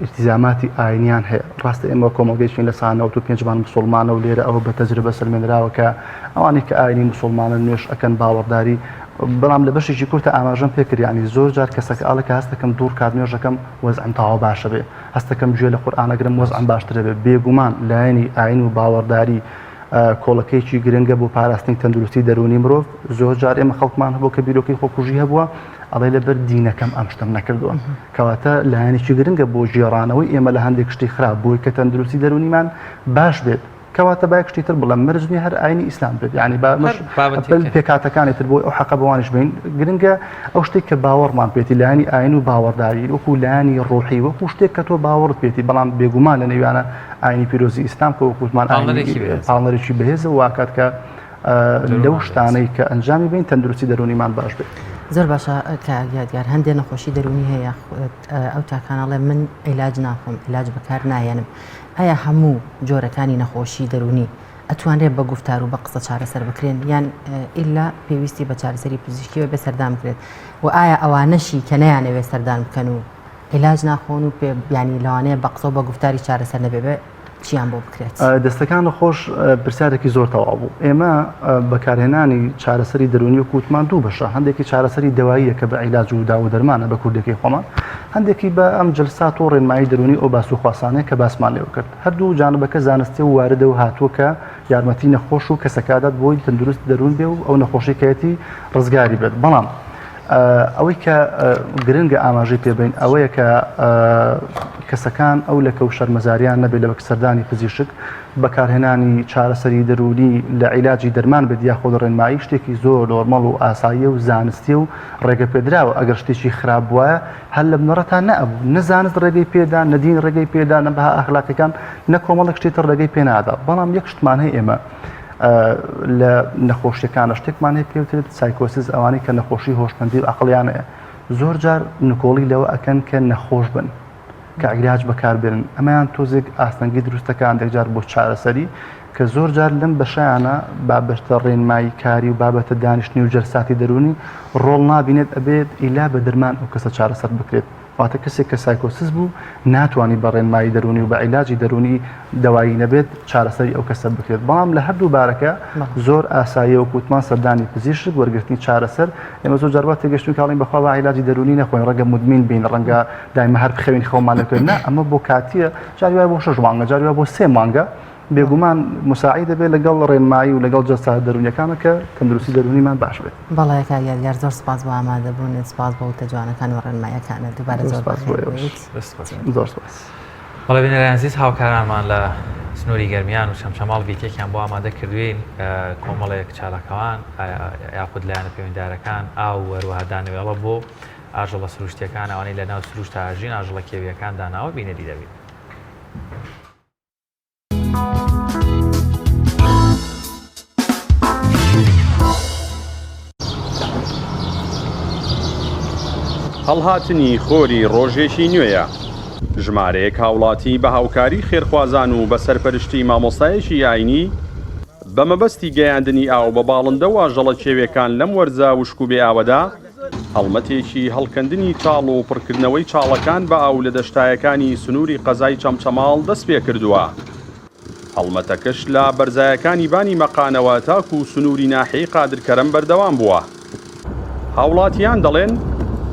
[SPEAKER 10] ئیلتیزاماتی ئاینیان هەیە ڕاستە ئێمە کۆمەڵگەیشین لە سانەوە و پێنجمان موسڵمانە و لێرە ئەوە بە تەجربە سەرمێنراوە کە ئەوانی کە ئاینی موسڵمانە نوێش ئەکەن باوەڕداری بەڵام لە بەشێکی کورتە ئاماژەم پێکرد ینی زۆر جار کەسەکە ئاڵەکە هەستەکەم دوور کات نوێژەکەم وەزعم تەواو باشە بێ هەستەکەم گوێ لە قورئانەگرم وەزعم باشترە بێ بێگومان لایەنی ئاین و باوەڕداری کۆڵەکەیکی گرنگە بۆ پاراستنی تەندروستی دەرونی مرۆڤ زۆر جار ئێمە خەڵکمان هەبوو کە بیرۆکەی خۆکوژی هەبووە ئەڵێ لەبەر دینەکەم ئەم شتم نەکردووە کەواتە لایەنێکی گرنگە بۆ ژێڕانەوەی ئێمە لە هەندێک شتی خراپ بۆی کە تەندروستی دەرونیمان باش بێت کەواتە با یەکشتی تر بڵێم مرجنی هەر ئاینی ئیسلام بێت یعنی پێکاتەکانی تر بۆی ئەو حەقە بەوانش بین گرنگە ئەو شتێک کە باوەڕمان پێێتی لایانی ئاین و باوەڕداری وەکو لایانی ڕوحی وەکو شتێک کە تۆ باوەڕت پێێتی بەڵام بێگومان لە نێوانە ئاینی پیرۆزی ئیسلام کە وەکوتمان پاڵنەرێکی بەهێزە واکات کە لەو شتانەی کە ئەنجامی بین تەندروستی دەرونیمان باش بێت
[SPEAKER 1] زۆر باشە کە یادگار هەندێک نەخۆشی دەرونی هەیە ئەو تاکانەڵێ من عیلاج ناخۆم عیلاج بەکار نایەنم ئایا هەموو جۆرەکانی نەخۆشی دەرونی ئەتوانرێت بە گفتار و بە قسە چارەسەر بکرێن یان ئیلا پێویستی بە چارەسەری پزیشکیەوە بێ سەردان بکرێت و ئایا ئەوانەشی کە نەیانەوێت سەردان بکەن و عیلاج ناخۆن و ینی لەوانەیە بە قسە و بە گفتاری چارەسەر نەبێ چیان بۆ بکرێت
[SPEAKER 10] دەستەکان خۆش پرسیارێکی زۆر تەواو بوو ئێمە بەکارهێنانی چارەسەری دەرونی و کووتمان دوو بەشە هەندێکی چارەسەری دەواییە کە بە عیلاج و داو دەرمانە بە کوردەکەی خۆمان هەندێکی بە ئەم جلسات و ڕێنمایی دەرونی ئەو باس و خواسانەیە کە باسمان لێوە کرد هەردوو جانبەکە زانستی و واردە و هاتووە کە یارمەتی نەخۆش و کەسەکادات بۆی تەندروست دەرون بێ و ئەو نەخۆشیکەتی ڕزگاری بێت بەڵام ئەوەی کە گرنگە ئاماژەی پێبین ئەوەیە کە کەسەکان ئەو لە کەو شەرمەزاریان نەبێت لە بەکسەردانی پزیشک بەکارهێنانی چارەسەری دەرونی لە عیلاجی دەرمان بێت یاخۆ ڕێنمایی شتێکی زۆر نۆرمەڵ و ئاساییە و زانستی و ڕێگە پێدراوە ئەگەر شتێکی خراپ وایە هەر لە بنەڕەتان نەبوو نەزانست ڕێگەی پێدا نەدین ڕێگەی پێدا نەبها ئەخلاقیەکان نە کۆمەڵێک شتێتر ڕێگەی پێنادا بەڵام یەک شتمان هەیە ئێمە لە نەخۆشیەکانە شتێکمان هەیە پێوترێت سایکۆسیس ئەوانەی کە نەخۆشی هۆشمەندی و عەقڵیانەیە زۆر جار نکۆڵی لەوە ئەکەن کە نەخۆش بن کە عیلاج بەکاربێنن ئەمەیان تۆزێک ئاستەنگی دروستەکان دەکجار بۆ چارەسەری کە زۆر جار لەم بەشایانە بابەتە ڕێنمایی کاری و بابەتە دانیشتنی و جەرساتی دەرونی ڕۆڵ نابینێت ئەبێت ئیلا بە دەرمان ئەو کەسە چارەسەر بکرێت واتە کەسێک کە سایکۆسیس بوو ناتوانانی بە ڕێنمایی دەرونی و بە عیلاجی دەرونی دەوایی نەبێت چارەسەری ئەو کەسە بکرێت بەڵام لە هەردوو بارەکە زۆر ئاساییە و کوتمان سەردانی پزیشک وەرگرتنی چارەسەر ئێمە زۆر جاربات تێگەشتون کاڵین بەخوا بە عیلاجی دەرونی نەخۆین ڕەنگە مدمین بین ڕەنگە دایمە هەر بخەوین خەومان لەکردن ئەمە بۆ کاتیە جاری وایە بۆ 6 مانگە جاری وایە بۆ 3 مانگە بێگومان مساعی دەبێت لەگەڵ ڕێنمایی و لەگەڵ جەسات دەرونیەکانە کە تەندروستی دەرونیمان باش بێت.
[SPEAKER 1] بەڵێکە یار زۆر سپاس بۆ ئامادەبوون سپاس بۆ وتە جوانەکان و ڕێنماییەکانە دووبارە زۆر
[SPEAKER 10] زۆر سپاس.
[SPEAKER 2] بەڵێ بینەران عزیز هاوکارانمان لە سنووری گەرمیان و شەمشەماڵ ڤیدیۆکیان بۆ ئامادە کردوین کۆمەڵێک چالاکەوان یاخود لایەنە پەیوەنددارەکان ئاو وەروەها دانەوێڵە بۆ ئاژەڵە سروشتیەکان ئەوانەی لە ناو سروشتە ئاژین ئاژەڵە کێویەکان داناوە بینەری دەبێت.
[SPEAKER 11] هەڵهاتنی خۆری ڕۆژێکی نوێیە ژمارەیەک هاوڵاتی بە هاوکاری خێرخوازان و بە سەرپەرشتی مامۆستایەکی ئاینی بە مەبەستی گەیاندنی ئاو بە باڵندە و ئاژەڵە کێویەکان لەم وەرزە وشک و بێ ئاوەدا هەڵمەتێکی هەڵکەندنی چاڵ و پڕکردنەوەی چاڵەکان بە ئاو لە دەشتایەکانی سنووری قەزای چەمچەماڵ دەست پێ کردووە. هەڵمەتەکەش لە بەرزایەکانی بانی مەقانەوە تاکو و سنووری ناحیەی قادرکەرم بەردەوام بووە. هاوڵاتیان دەڵێن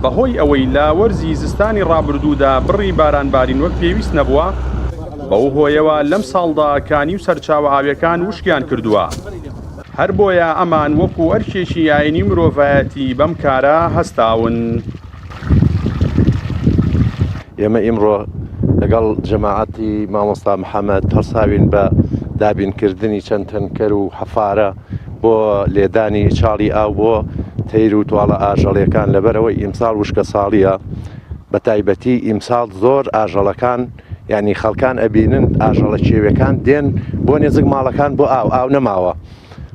[SPEAKER 11] بەهۆی ئەوەی لە وەرزی زستانی ڕابردوودا بڕی بارانبارین وەک پێویست نەبووە بەو هۆیەوە لەم ساڵدا کانی و سەرچاوە ئاویەکان وشکیان کردووە. هەر بۆیە ئەمان وەکو ئەرکێکی ئاینی مرۆڤایەتی بەم کارە هەستاون.
[SPEAKER 12] ئێمە ئیمڕۆ لەگەڵ جەماعەتی مامۆستا محەممەد هەڵساوین بە دابینکردنی چەند تەنکەر و حەفارە بۆ لێدانی چاڵی ئاو بۆ تەیر و تواڵە ئاژەڵیەکان لەبەرەوەی ئیمساڵ وشکە ساڵیە بە تایبەتی ئیمساڵ زۆر ئاژەڵەکان ینی خەڵکان ئەبینن ئاژەڵە کێویەکان دێن بۆ نێزک ماڵەکان بۆ ئاو نەماوە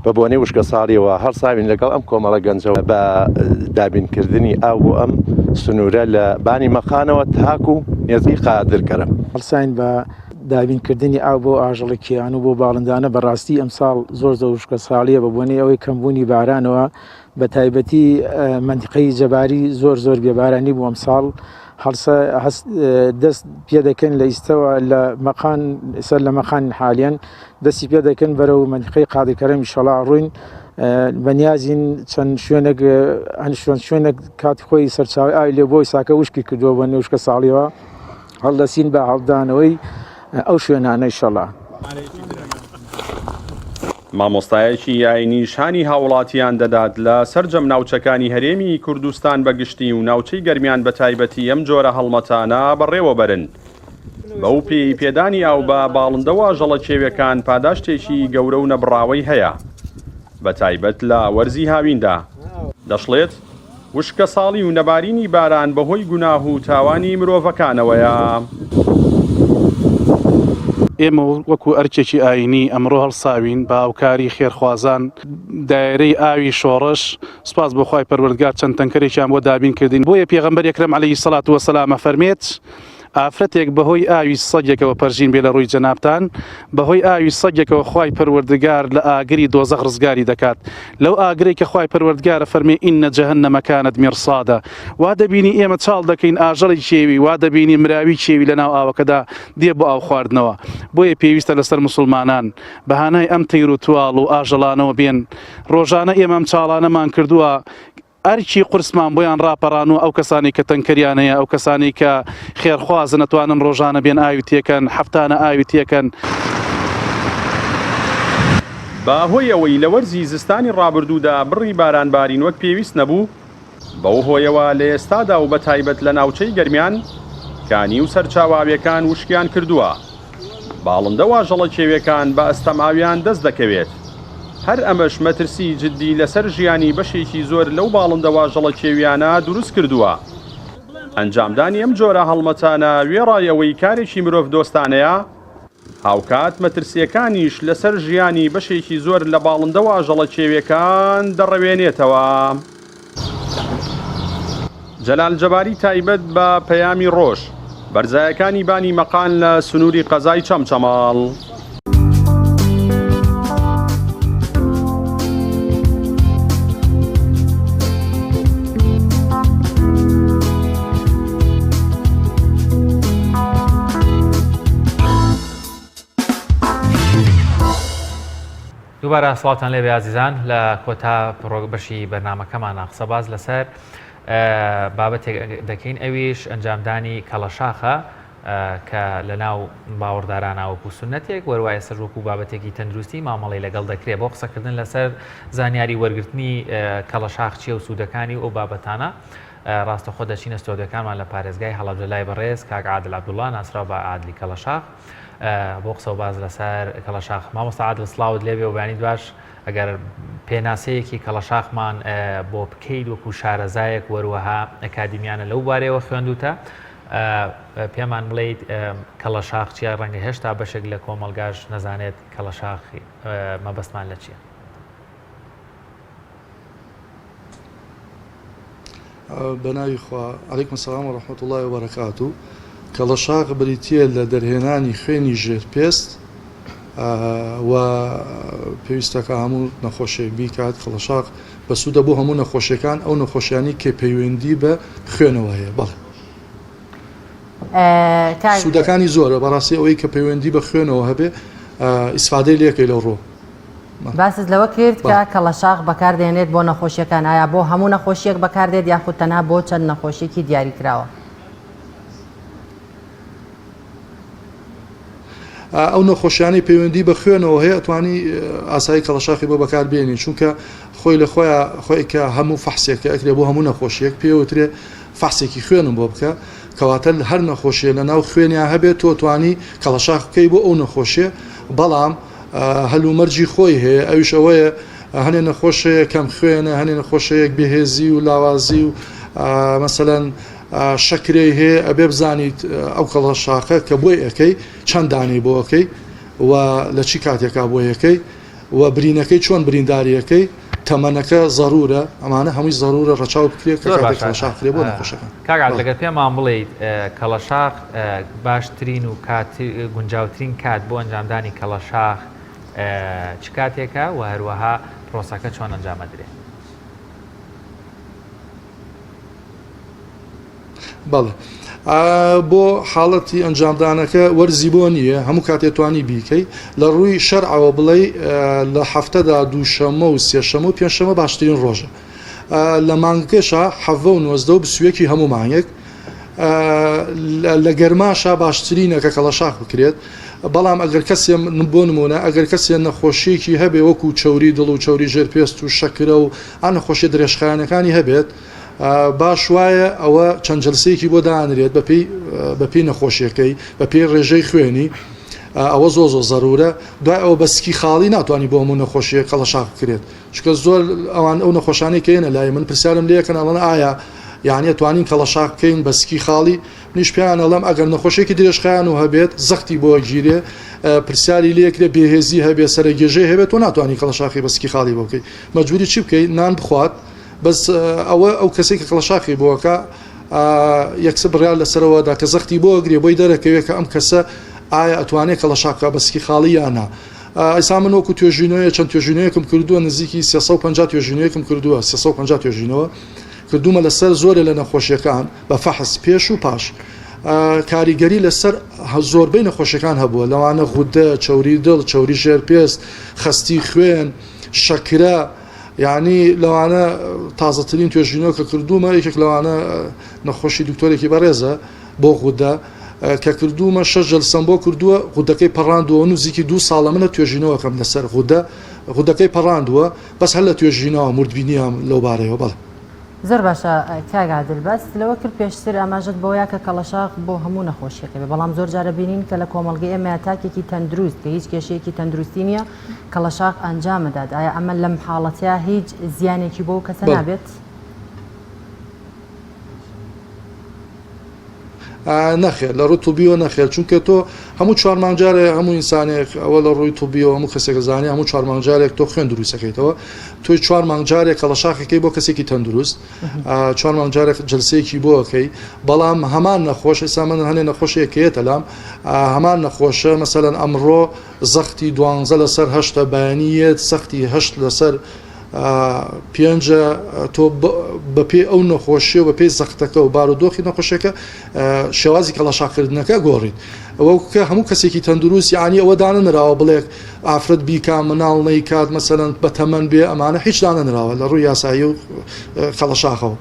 [SPEAKER 12] بە بۆنەی وشکە ساڵیەوە هەڵساوین لەگەڵ ئەم کۆمەڵە گەنجەوە بە دابینکردنی ئاو بۆ ئەم سنوورە لە بانی مەخانەوە تاکو و نێزگی قادرکەرم
[SPEAKER 13] هەڵساین بە دابینکردنی ئاو بۆ ئاژەڵە کێیان و بۆ باڵندانە بەڕاستی ئەمساڵ زۆر وشکە ساڵیە بە بۆنەی ئەوەی کەمبوونی بارانەوە بە تایبەتی منتیقەی جەباری زۆر بێبارانی بوو ئەمساڵ دەست پێ دەکەن لە ئیستەوە لە مەقان سەر لە مەقان حالیان دەستی پێ دەکەن بەرە و منتیقەی قادرکەرم ئینشەڵا ڕووین بەنیازین چەند شوێنێک کاتی خۆی سەرچاوی ئاوی لێ بۆی ساکە وشکی کردووە بە نێوشکە ساڵیەوە هەڵدەسین بە هەڵدانەوەی ئەو شوێنانە ئینشەڵا.
[SPEAKER 11] مامۆستایەکی یاینی شانی هاوڵاتیان دەدات لە سەرجەم ناوچەکانی هەرێمی کوردستان بەگشتی و ناوچەی گەرمیان بە تایبەتی ئەم جۆرە هەڵمەتانە بەڕێوە بەرن. بەو پێی پێدانی ئاو بە باڵندەوە ئاژەڵە کێویەکان پاداشتێکی گەورە و نەبڕاوەی هەیە بە تایبەت لە وەرزی هاویندا دەشڵێت وشکە ساڵی و نەبارینی باران بەهۆی گوناه و تاوانی مرۆڤەکانەوەیە.
[SPEAKER 14] ئێمە وەکو ئەرکێکی ئاینی ئەمڕۆ هەڵساوین بە ئاوکاری خێرخوازان دایرەی ئاوی شۆڕش سپاس بەخوای پەروەردگار چەند تەنکەرێکیان بۆ دابینکردین بۆیە پێغەمبەر ئەکرەم عەلەیهی سەڵات وەسەلام فەرمێت ئافرەتێک بەهۆی ئاوی سەگێکەوە پەرژین بێ لە ڕووی جەنابتان بەهۆی ئاوی سەگێکەوە خوای پەروەردگار لە ئاگری دۆزەخ ڕزگاری دەکات لەو ئاگرەی کە خوای پەروەردگارە فەرمێ ئینە جەهەنەمە کانەت میرصادە وا دەبینی ئێمە چاڵ دەکەین ئاژەڵی کێوی وا دەبینی مراوی کێوی لە ناو ئاوەکەدا دێ بۆ ئاو خواردنەوە بۆیە پێویستە لەسەر موسڵمانان بەهانای ئەم تەیر و تواڵ و ئاژەڵانەوە بێن ڕۆژانە ئێمە ئەم چاڵانەمان کردووە ئەرکی قورسمان بۆیان ڕاپەڕان و ئەو کەسانی کە تەنکەریانەیە ئەو کەسانی کە خێرخوازن نەتوانن ڕۆژانە بێن ئاوی تێکەن هەفتانە ئاوی تێکەن.
[SPEAKER 11] بەهۆی ئەوەی لە وەرزی زستانی ڕابردوودا بڕی بارانبارین وەک پێویست نەبوو بەو هۆیەوە لە ئێستادا و بە تایبەت لە ناوچەی گەرمیان کانی و سەرچاواویەکان وشکیان کردووە. باڵندە واژەڵە کێویەکان بە ئەستەماویان دەست دەکەوێت. هەر ئەمەش مەترسی جددی لەسەر ژیانی بەشێکی زۆر لەو باڵندە واژەڵە کێویانە دروست کردووە. ئەنجامدانی ئەم جۆرە هەڵمەتانە وێڕایەوەی کارێکی مرۆڤ دۆستانەیە، هاوکات مەترسیەکانیش لەسەر ژیانی بەشێکی زۆر لە باڵندە واژەڵە کێویەکان دەڕەوێنێتەوە. جەلال جەباری تایبەت بە پەیامی ڕۆژ، بەرزایەکانی بانی مەقان لە سنووری قەزای چەمچەماڵ.
[SPEAKER 2] دووبارە سڵاتان لێبێ عزیزان لە کۆتا بەشی بەرنامەکەمانە قسەباز لەسەر بابەتێک دەکەین، ئەویش ئەنجامدانی کەڵەشاخە کە لە ناو باوەڕدارانە وەکو سونەتێک وەروایە سەر وەکو بابەتێکی تەندروستی مامەڵی لەگەڵ دەکرێت بۆ قسەکردن لەسەر زانیاری وەرگرتنی کەڵەشاخ چیە و سوودەکانی ئەو بابەتانە. ڕاستەخۆ دەچینە ستۆدیۆکانمان لە پارێزگای هەڵەبجەلای بەڕێز کاک عادل عەبدوڵڵا ناسراو بە عادلی کەڵەشاخ بۆ قسە و باز لەسەر کەڵەشاخ. مامۆستا عادل سڵاوت لێبێ و بەیانی دوای ئەگەر پێناسەیەکی کەڵەشاخمان بۆ بکەیت وەکو شارەزایەک وەروەها ئەکادیمیانە لەو بارەیەوە خوێندوتە، پێمان بڵێیت کەڵەشاخ چیە؟ ڕەنگە هێشتا بەشێک لە کۆمەلگاش نەزانێت کەڵەشاخی مەبەستمان لە چییە؟
[SPEAKER 15] بەناوی خوا عەلەیکم سەلام و ڕەحمەتوڵڵاهی و بەرەکاتوو. کەڵەشاخ بریتیە لە دەرهێنانی خوێنی ژێرپێست و پێویستەکە هەموو نەخۆشیێک بیکات. کەڵەشاخ بەسوودە بۆ هەموو نەخۆشیەکان ئەو نەخۆشیانی کە پەیوەندی بە خوێنەوە هەیە. بەڵێ سوودەکانی زۆرە، بەڕاستی ئەوەی کە پەیوەندی بە خوێنەوە هەبێ ئیسفادەی لێکەی لەو ڕۆ.
[SPEAKER 1] باست لەوە کرد کە کەڵەشاخ بەکاردێنێت بۆ نەخۆشیەکان، ئایا بۆ هەموو نەخۆشیەک بەکاردێت یاخود تەنها بۆ چەند نەخۆشیێکی دیاری کراوە؟
[SPEAKER 15] ئەو نەخۆشیانی پەیوەندی بە خوێنەوە هەیە ئەتوانی ئاسایی کەڵەشاخی بۆ بەکاربێنی، چونکە خۆی لە خۆی کە هەموو فەحسێکە ئەکرێ بۆ هەموو نەخۆشیەک پێوترێ فەحسێکی خوێنم بۆ بکە، کەواتە هەر نەخۆشیە لە ناو خوێنیان هەبێت تۆ توانی کەڵەشاخ بکەی بۆ ئەو نەخۆشیە. بەڵام هەلومەرجی خۆی هەیە، ئەویش ئەوەیە هەنێ نەخۆشەیە کەم خوێنە، هەنێ نەخۆشەیەک بێهێزی و لاوازی و مەسەلەن شەکرەی هەیە، ئەبێ بزانیت ئەو کەڵەشاخە کە بۆی ئەەکەی چەند دانەی بۆ ئەەکەی و لە چی کاتێکا بۆ یەکەی و برینەکەی چۆن برینداریەکەی، تەمەنەکە ضرورە، ئەمانە هەمووی ضرورە ڕەچاو بکرێت کە کەڵەشاخرێ بۆ نەخۆشەکان.
[SPEAKER 2] کاگات لەگەر پێمان بڵێیت کەڵەشاخ باشترین و گونجاوترین کات بۆ ئەنجامدانی کەڵەشاخ چ کاتێکە و هەروەها پرۆسەکە چۆن ئەنجامەدرێت؟
[SPEAKER 15] بەڵێ بۆ حاڵەتی ئەنجامدانەکە وەرزی بۆ نییە، هەموو کاتێتوانی بیکەی. لە ڕووی شەرعەوە بڵێ لە هەفتەدا دووشەمە و سێشەمە و پێنجشەمە باشترین ڕۆژە. لە مانگەکەشە حەڤە و نۆزدە و بسوویەکی هەموو مانگێک. لە گەرماشە باشترینە کە کەڵەشاخ بکرێت. بەڵام ئەگەر کەسێ بۆ نمونە ئەگەر کەسێ نەخۆشیێکی هەبێ وەکو چەوری دڵ و چەوری ژێرپێست و شەکرە و ئەن نەخۆشیە درێژخایەنەکانی هەبێت، باش وایە ئەوە چەند جەلسەیەکی بۆ دانرێت بەپێی نەخۆشیەکەی بەپێی ڕێژەی خوێنی، ئەوە زۆ زەرورە. دوای ئەوە بەسکی خاڵی ناتوانانی بۆ هەموو نەخۆشیە کەڵەشاخ بکرێت، چونکە زۆر ئەوان ئەو نەخۆشانەی کە هێنە لای من پرسیارم لێکەن ئەڵەن ئایا یعنی توانین کەڵەشاخ بکەین بەسکی خاڵی؟ منیش پێیان ئەڵەم ئەگەر نەخۆشیێکی درێژخایەن و هەبێت زەختی بۆ گیرێ، پرسیاری لێکرێ بێهێزی هەبێت سەرگێژەی هەبێت و ناتوانانی کەڵەشاخی بەسکی خاڵی بۆ بکەیت، مەجبوری چی بکەیت؟ نان بخوات. بەس ئەو کەسێک کە کەڵەشاخی بۆکە یەکسە بڕیار لەسەرەوەدا کە زەختی بۆ گرێ بۆی دەرەکەوێت کە ئەم کەسە ئایا ئەتوانێت کەڵەشاخ بەسکی خاڵی یاننا. ئەیسا من وەکو توێژینەوەی چەند توێژینەوەیەکم کردووە، نزیکی 350 توێژینەوەیەکم کردووە، 350 توێژینەوە کردومە لەسەر زۆرە لە نەخۆشیەکان بە فەحس پێش و پاش. کاریگەری لەسەر زۆربەی نەخۆشیەکان هەبووە، لەوانە غودە، چەوری دڵ، چەوری ژێرپێست، خەستی خوێن، شەکرە، یعنی لەوانە تازەترین توێژینەوە کە کردومە یەکێک لەوانە نەخۆشی دکتۆرێکی بەڕێزە بۆ غودە کە کردومە 6 جەلسەم بۆ کردووە، غودەکەی پەڕاندووە، نزیکی 2 ساڵە منە توێژینەوەکەم لەسەر غودەکەی پەڕاندووە، بەس هەر لە توێژینەوە مردبینیام لەو بارەیەوە. بەڵێ
[SPEAKER 1] زۆر باشە کاگادل بەس لەوە کرد پێشتر ئاماژت بۆ یاکە کەڵەشاق بۆ هەموو نەخۆشیەکە بێ بەڵام زۆر جارە بینین کە لە کۆمەڵگەی ئێمە تاکێکی تەندروست کە هیچ کێشەیەکی تەندروستی نییە کەڵەشاق ئەنجامەدات ئایا ئەمە لەم حاڵەتەیە هیچ زیانێکی بۆ کەسە نابێت؟
[SPEAKER 15] نەخێر لە ڕووی توبیەوە نەخێر چونکە تۆ هەموو چوار مانگجارێ هەموو ئینسانێک ئەوە لە ڕووی توبیەوە هەموو کەسێک زانێ هەموو چوار مانگجارێک تۆ خوێن دروستەکەیتەوە توی چوار مانگجارێک کەڵەشاقەکەی بۆ کەسێکی تەندروست چوار مانگجارێک جلسەیەکی بۆ ئەەکەی بەڵام هەمان نەخۆش ئێستا من هەنێ نەخۆشیەکەیەتە لام هەمان نەخۆشە مەسەلەن ئەمڕۆ زەختی 12 لەسەر 8 بەیانیەت سەختی 8 لەسەر پێنجە تۆ بەپێ ئەو نەخۆشیە و بەپێی زەختەکە و بارودۆخی نەخۆشیەکە شێوازی کەڵەشاقکردنەکە گۆڕیت ئەوکە هەموو کەسێکی تەندروست یعنی ئەوە دانەنراوە بڵێک ئافرەت بیکا مناڵ نەیکات مەسەلەن بە تەمەەن بێ ئەمانە هیچ دانەنراوە لە ڕووی یاسایی و کەڵەشاقەوە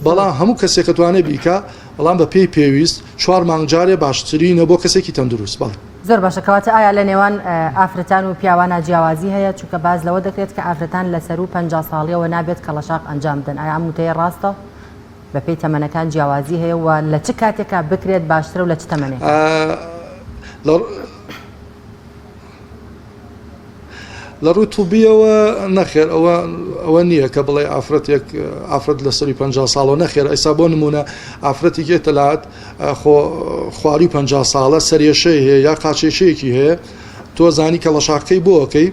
[SPEAKER 15] بەڵام هەموو کەسێک کە توانێت بیکا بەڵام بە پێی پێویست چوار مانگجارێ باشترینە بۆ کەسێکی تەندروست بەڵێ
[SPEAKER 1] زۆر باشە کەواتە ئایا لە نێوان ئافرەتان و پیاوانە جیاوازی هەیە چونکە باز لەوە دەکرێت کە ئافرەتان لەسەر و 50 ساڵیەوە نابێت کەڵەشاق ئەنجام بدەن ئایا ئەم وتەیە ڕاستە بەپێی تەمەنەکان جیاوازی هەیە و لە چ کاتێکا بکرێت باشترە و لە چ تەمەنێک
[SPEAKER 15] لە ڕووی توبیەوە نەخێر ئەوە نییە کە بڵێ ئافرەتێک ئافرەت لە سەری 50 ساڵەوە نەخێر ئەیسا بۆ نمونە ئافرەتی گێتەلات خواری 50 ساڵە سەرێشەی هەیە یا قاچێشەیەکی هەیە تۆ زانی کەڵەشاقەکەی بۆ ئەەکەی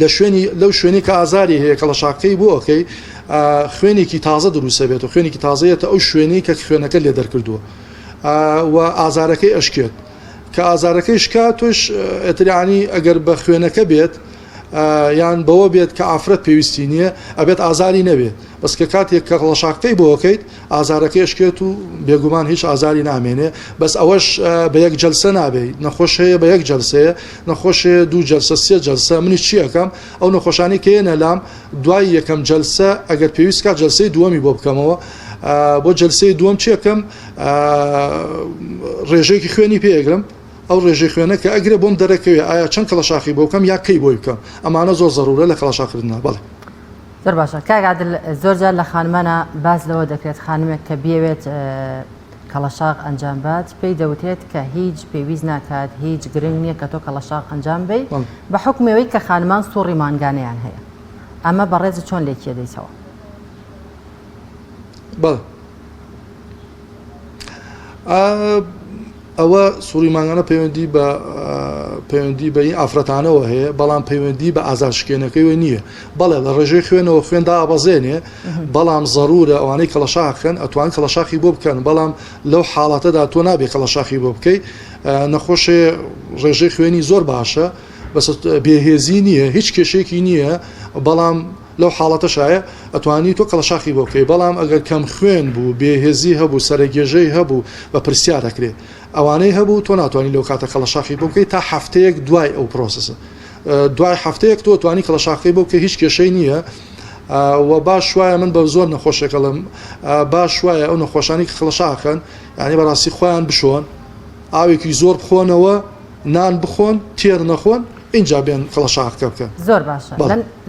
[SPEAKER 15] لە لەو شوێنی کە ئازاری هەیە کەڵەشاقەکەی بۆ ئەەکەی خوێنێکی تازە دروستە بێت و خوێنێکی تازەیەتە ئەو شوێنەی کە خوێنەکە لێ دەرکردووە و ئازارەکەی ئەشکێت کە ئازارەکەی شکات توش ئەتریانی ئەگەر بە خوێنەکە بێت یان بەوە بێت کە ئافرەت پێویستی نییە ئەبێت ئازاری نەبێت بەس کە کاتێک کە کەڵەشاقەکەی بۆ ئەەکەیت ئازارەکەی ئەشکێت و بێگومان هیچ ئازاری نامێنێ بەس ئەوەش بە یەک جەلسە نابێت نەخۆش هەیە بە یەک جەلسەیە نەخۆشەیە دوو جەلسە سێ جەلسە منی چی ئەەکەم ئەو نەخۆشانی کە هێنە لام دوای یەکەم جەلسە ئەگەر پێویست کات جەلسەی دووەمی بۆ بکەمەوە بۆ جەلسەی دووەم چیەکەم ڕێژەیەکی خوێنی پێگرم ئەو ڕێژەی خوێنە کە ئەگرێ بۆم دەرەکەوێ ئایا چەند کەڵەشاقی بۆ بکەم یا کەی بۆی بکەم ئەمانە زۆر زەرورە لە کەڵەشاقکردنە بەڵێ
[SPEAKER 1] زۆر باشە کاگادل زۆرجار لە خانمانە باز لەوە دەکرێت خانمێک کە بێوێت کەڵەشاق ئەنجام بات پێی دەوتێت کە هیچ پێویست ناکات هیچ گرنگ نییە کە تۆ کەڵەشاق ئەنجام بی بە حکمەوەی کە خانمان سوڕی مانگانەیان هەیە ئەمە بەڕێز چۆن لێکیە دەیتەوە
[SPEAKER 15] بەڵێ ئەوە سووری مانگانە پەیوەندی بە این ئافرەتانەوە هەیە بەڵام پەیوەندی بە ئازارشکێنەکەیەوە نییە بەڵێ لە ڕێژەی خوێنەوە خوێندا ئابەزێنێ بەڵام زەرورە ئەوانەی کەڵەشاقن ئەتوان کەڵەشاقی بۆ بکەن بەڵام لەو حاڵەتەدا تۆ نابێت کەڵەشاقی بۆ بکەیت نەخۆشێ ڕێژەی خوێنی زۆر باشە بەس بێهێزی نییە هیچ کێشێکی نییە بەڵام لەو حاڵەتەشایە ئەتوانی تۆ کەڵەشاقی بۆ بکەی بەڵام ئەگەر کەم خوێن بوو بێهێزی هەبوو سەرگێژەی هەبوو بە پرسیار دەکرێت ئەوانەی هەبوو تۆ ناتوانانی لەو کاتە کەڵەشاقی بۆ بکەیت تا هەفتەیەک دوای ئەو پرۆسەسە دوای هەفتەیەک تۆ توانی کەڵەشاقی بۆ بکە هیچ کێشەی نییە و باش وایە من بە زۆر نەخۆشەکەڵم باش وایە ئەو نەخۆشانی کە کەڵەشاقن یعنی بەڕاستی خۆیان بشۆن ئاوێکی زۆر بخۆنەوە نان بخۆن تێر نەخۆن اینجا بێن کەڵەشاقەکە بکەن
[SPEAKER 1] زۆر باشە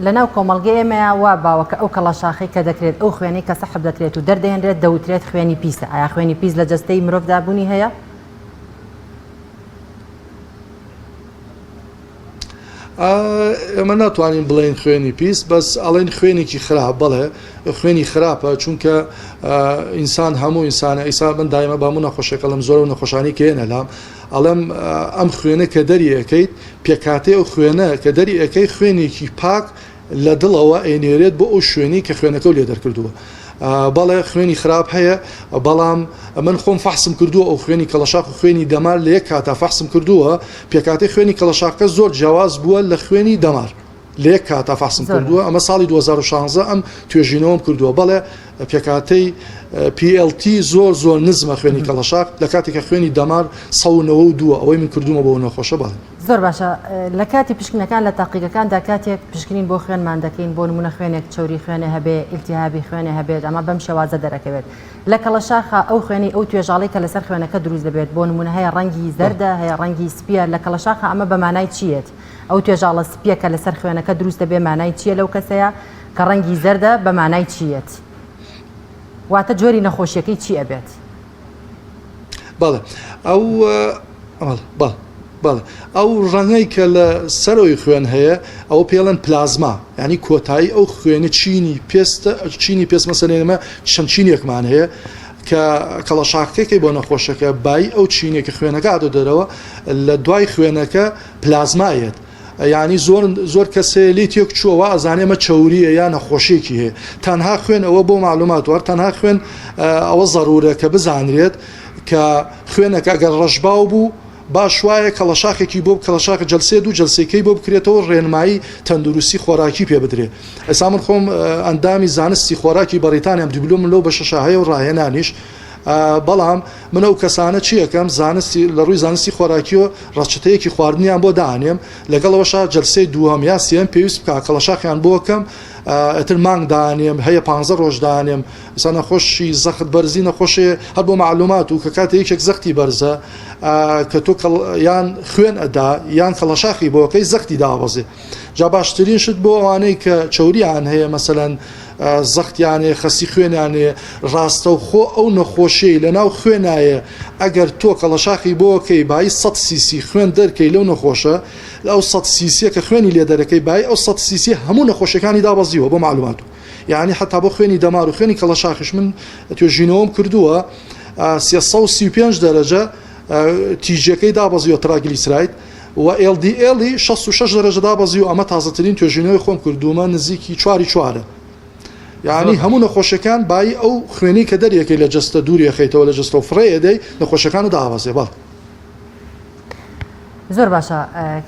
[SPEAKER 1] لەناو کۆمەڵگەی ئێمەیە وا باوەکە ئەو کەڵەشاقی کە دەکرێت ئەو خوێنی کە سەحب دەکرێت و دەردەهێنرێت دەوترێت خوێنی پیسە ئایا خوێنی پیس لە جەستەی مرۆڤدا بوونی هەیە؟
[SPEAKER 15] ئێمە ناتوانین بڵێن خوێنی پیس بەس ئەڵێن خوێنێکی خراپ بڵێ خوێنی خراپە چونکە ئینسان هەموو ئینسانە ئیسا من دایمە بامون نەخۆشەکەڵم زۆر و نەخۆشانی کێنە لام ئەڵێم ئەم خوێنە کە دەری ئەەکەیت پێکاتێ ئەو خوێنە کە دەری ئەەکەی خوێنێکی پاک لە دڵەوە ئەێنێرێت بۆ ئەو شوێنی کە خوێنەکە و لێ دەرکردووە بەڵێ خوێنی خراپ هەیە بەڵام من خۆم فەحسم کردووە ئەو خوێنی کەڵەشاق و خوێنی دەمار لە یەک کاتا فەحسم کردووە پێکاتەی خوێنی کەڵەشاقەکە زۆر جیاواز بووە لە خوێنی دەمار لە یەک کاتا فەحسم کردووە ئەمە ساڵی 2016 ئەم توێژینەوەم کردووە بەڵێ پێکاتەی PLT زۆر نزمە خوێنی کەڵەشاق لە کاتێکە خوێنی دەمار 192 ئەوەی من کردومە بۆ نەخۆشە باڵێ
[SPEAKER 1] زۆر باشە لە کاتی پشکنەکان لە تاقیقەکاندا کاتێک پشکنین بۆ خوێنمان دەکەین بۆ نمونە خوێنێک چوری خوێنە هەبێ ئیلتیهابی خوێنە هەبێت ئەمە بەم شێوازە دەرەکەوێت لە کەڵەشاقە ئەو خوێنی ئەو توێژاڵی کە لەسەر خوێنەکە دروست دەبێت بۆ نمونە هەیە ڕەنگی زەردە هەیە ڕەنگی سپیە لە کەڵەشاقە ئەمە بە مانای چیت ئەو توێژاڵە سپیە کە لەسەر خوێنەکە دروست دەبێ مانای چیە لەو کەسەیە کە ڕەنگی زەردە بە مانای چیت واتە جۆری نەخۆشیەکەی چی ئەبێت؟
[SPEAKER 15] بەڵێ ئەو ڕەنگەی کە لە سەرۆی خوێن هەیە ئەو پێڵەن پلازما ینی کۆتایی ئەو خوێنە چینی پێست مەسەلێنمە چەند چینێکمان هەیە کە کەڵەشاقەکەی بۆ نەخۆشەکە بای ئەو چینێکی خوێنەکە ئادۆ دەرەوە لە دوای خوێنەکە پلازمایەت ینی زۆر کەسێ لی تێک چووەوە ئەزانێمە چوریە یان نەخۆشیێکی هەیە تەنها خوێن ئەوە بۆ معلوماتوار تەنها خوێن ئەوە ضرورە کە بزانرێت کە خوێنەکە ئەگەر ڕەشباو بوو باش وایە کەڵەشاقێکی بۆ کەڵەشاق جلسێ دوو جلسەکەی بۆ بکرێتەوە ڕێنمایی تەندروستی خۆراکی پێ بدرێ ئێستا من خۆم ئەندامی زانستی خۆراکی بەریتانیام دیبلۆم لەو بە شەشاهەیە و ڕاهێنانیش بەڵام من ئەو کەسانە چی یەکەم زانستی لە ڕووی زانستی خۆراکیەوە ڕەچەتەیەکی خواردنیان بۆ دانێم لەگەڵەوەشا جلسەی دووەم یا سێم پێویست بکە کەڵەشاقیان بۆ کەم ئەتر مانگ دانێم هەیە 15 ڕۆژ دانێم ئستا نەخۆشی زەخت بەرزی نەخۆشیە هەر بۆ معلومات و کە کاتە یەکێک زەختی بەرزە کە تۆ یان خوێن ئەدا یان کەڵەشاقی بۆکەی زەختی دابەزێ جا باشترین شت بۆ ئەوانەی کە چوریان هەیە مەسەلەن زەختیانێ خەسی خوێنیانێ ڕاستە و خۆ ئەو نەخۆشیی لە ناو خوێنایە ئەگەر تۆ کەڵەشاقی بۆکەی بای 100 سیسی خوێن دەرکەی لەو نەخۆشە ئەو 100 سیسیە کە خوێنی لێ دەرەکەی بای ئەو 100 سیسی هەموو نەخۆشیەکانی دابەزیوە بۆ معلومات یعنی حتا بۆ خوێنی دەمار و خوێنی کەڵەشاقیش من توێژینەوەم کردووە 335 دەرەجە تیژەکەی دابەزیوە تراگلیسراید و LDL 66 دەرەجە دابەزی و ئەمە تازەترین توێژینەوەی خۆم کردومە نزیکی 4 یعنی هەموو نەخۆشەکان بای ئەو خوێنی کە دەریەکەی لە جستە دووری خەیتەوە لە جستە و فڕێدەی نەخۆشەکان و داوازێ بەڵ
[SPEAKER 1] زۆر باشە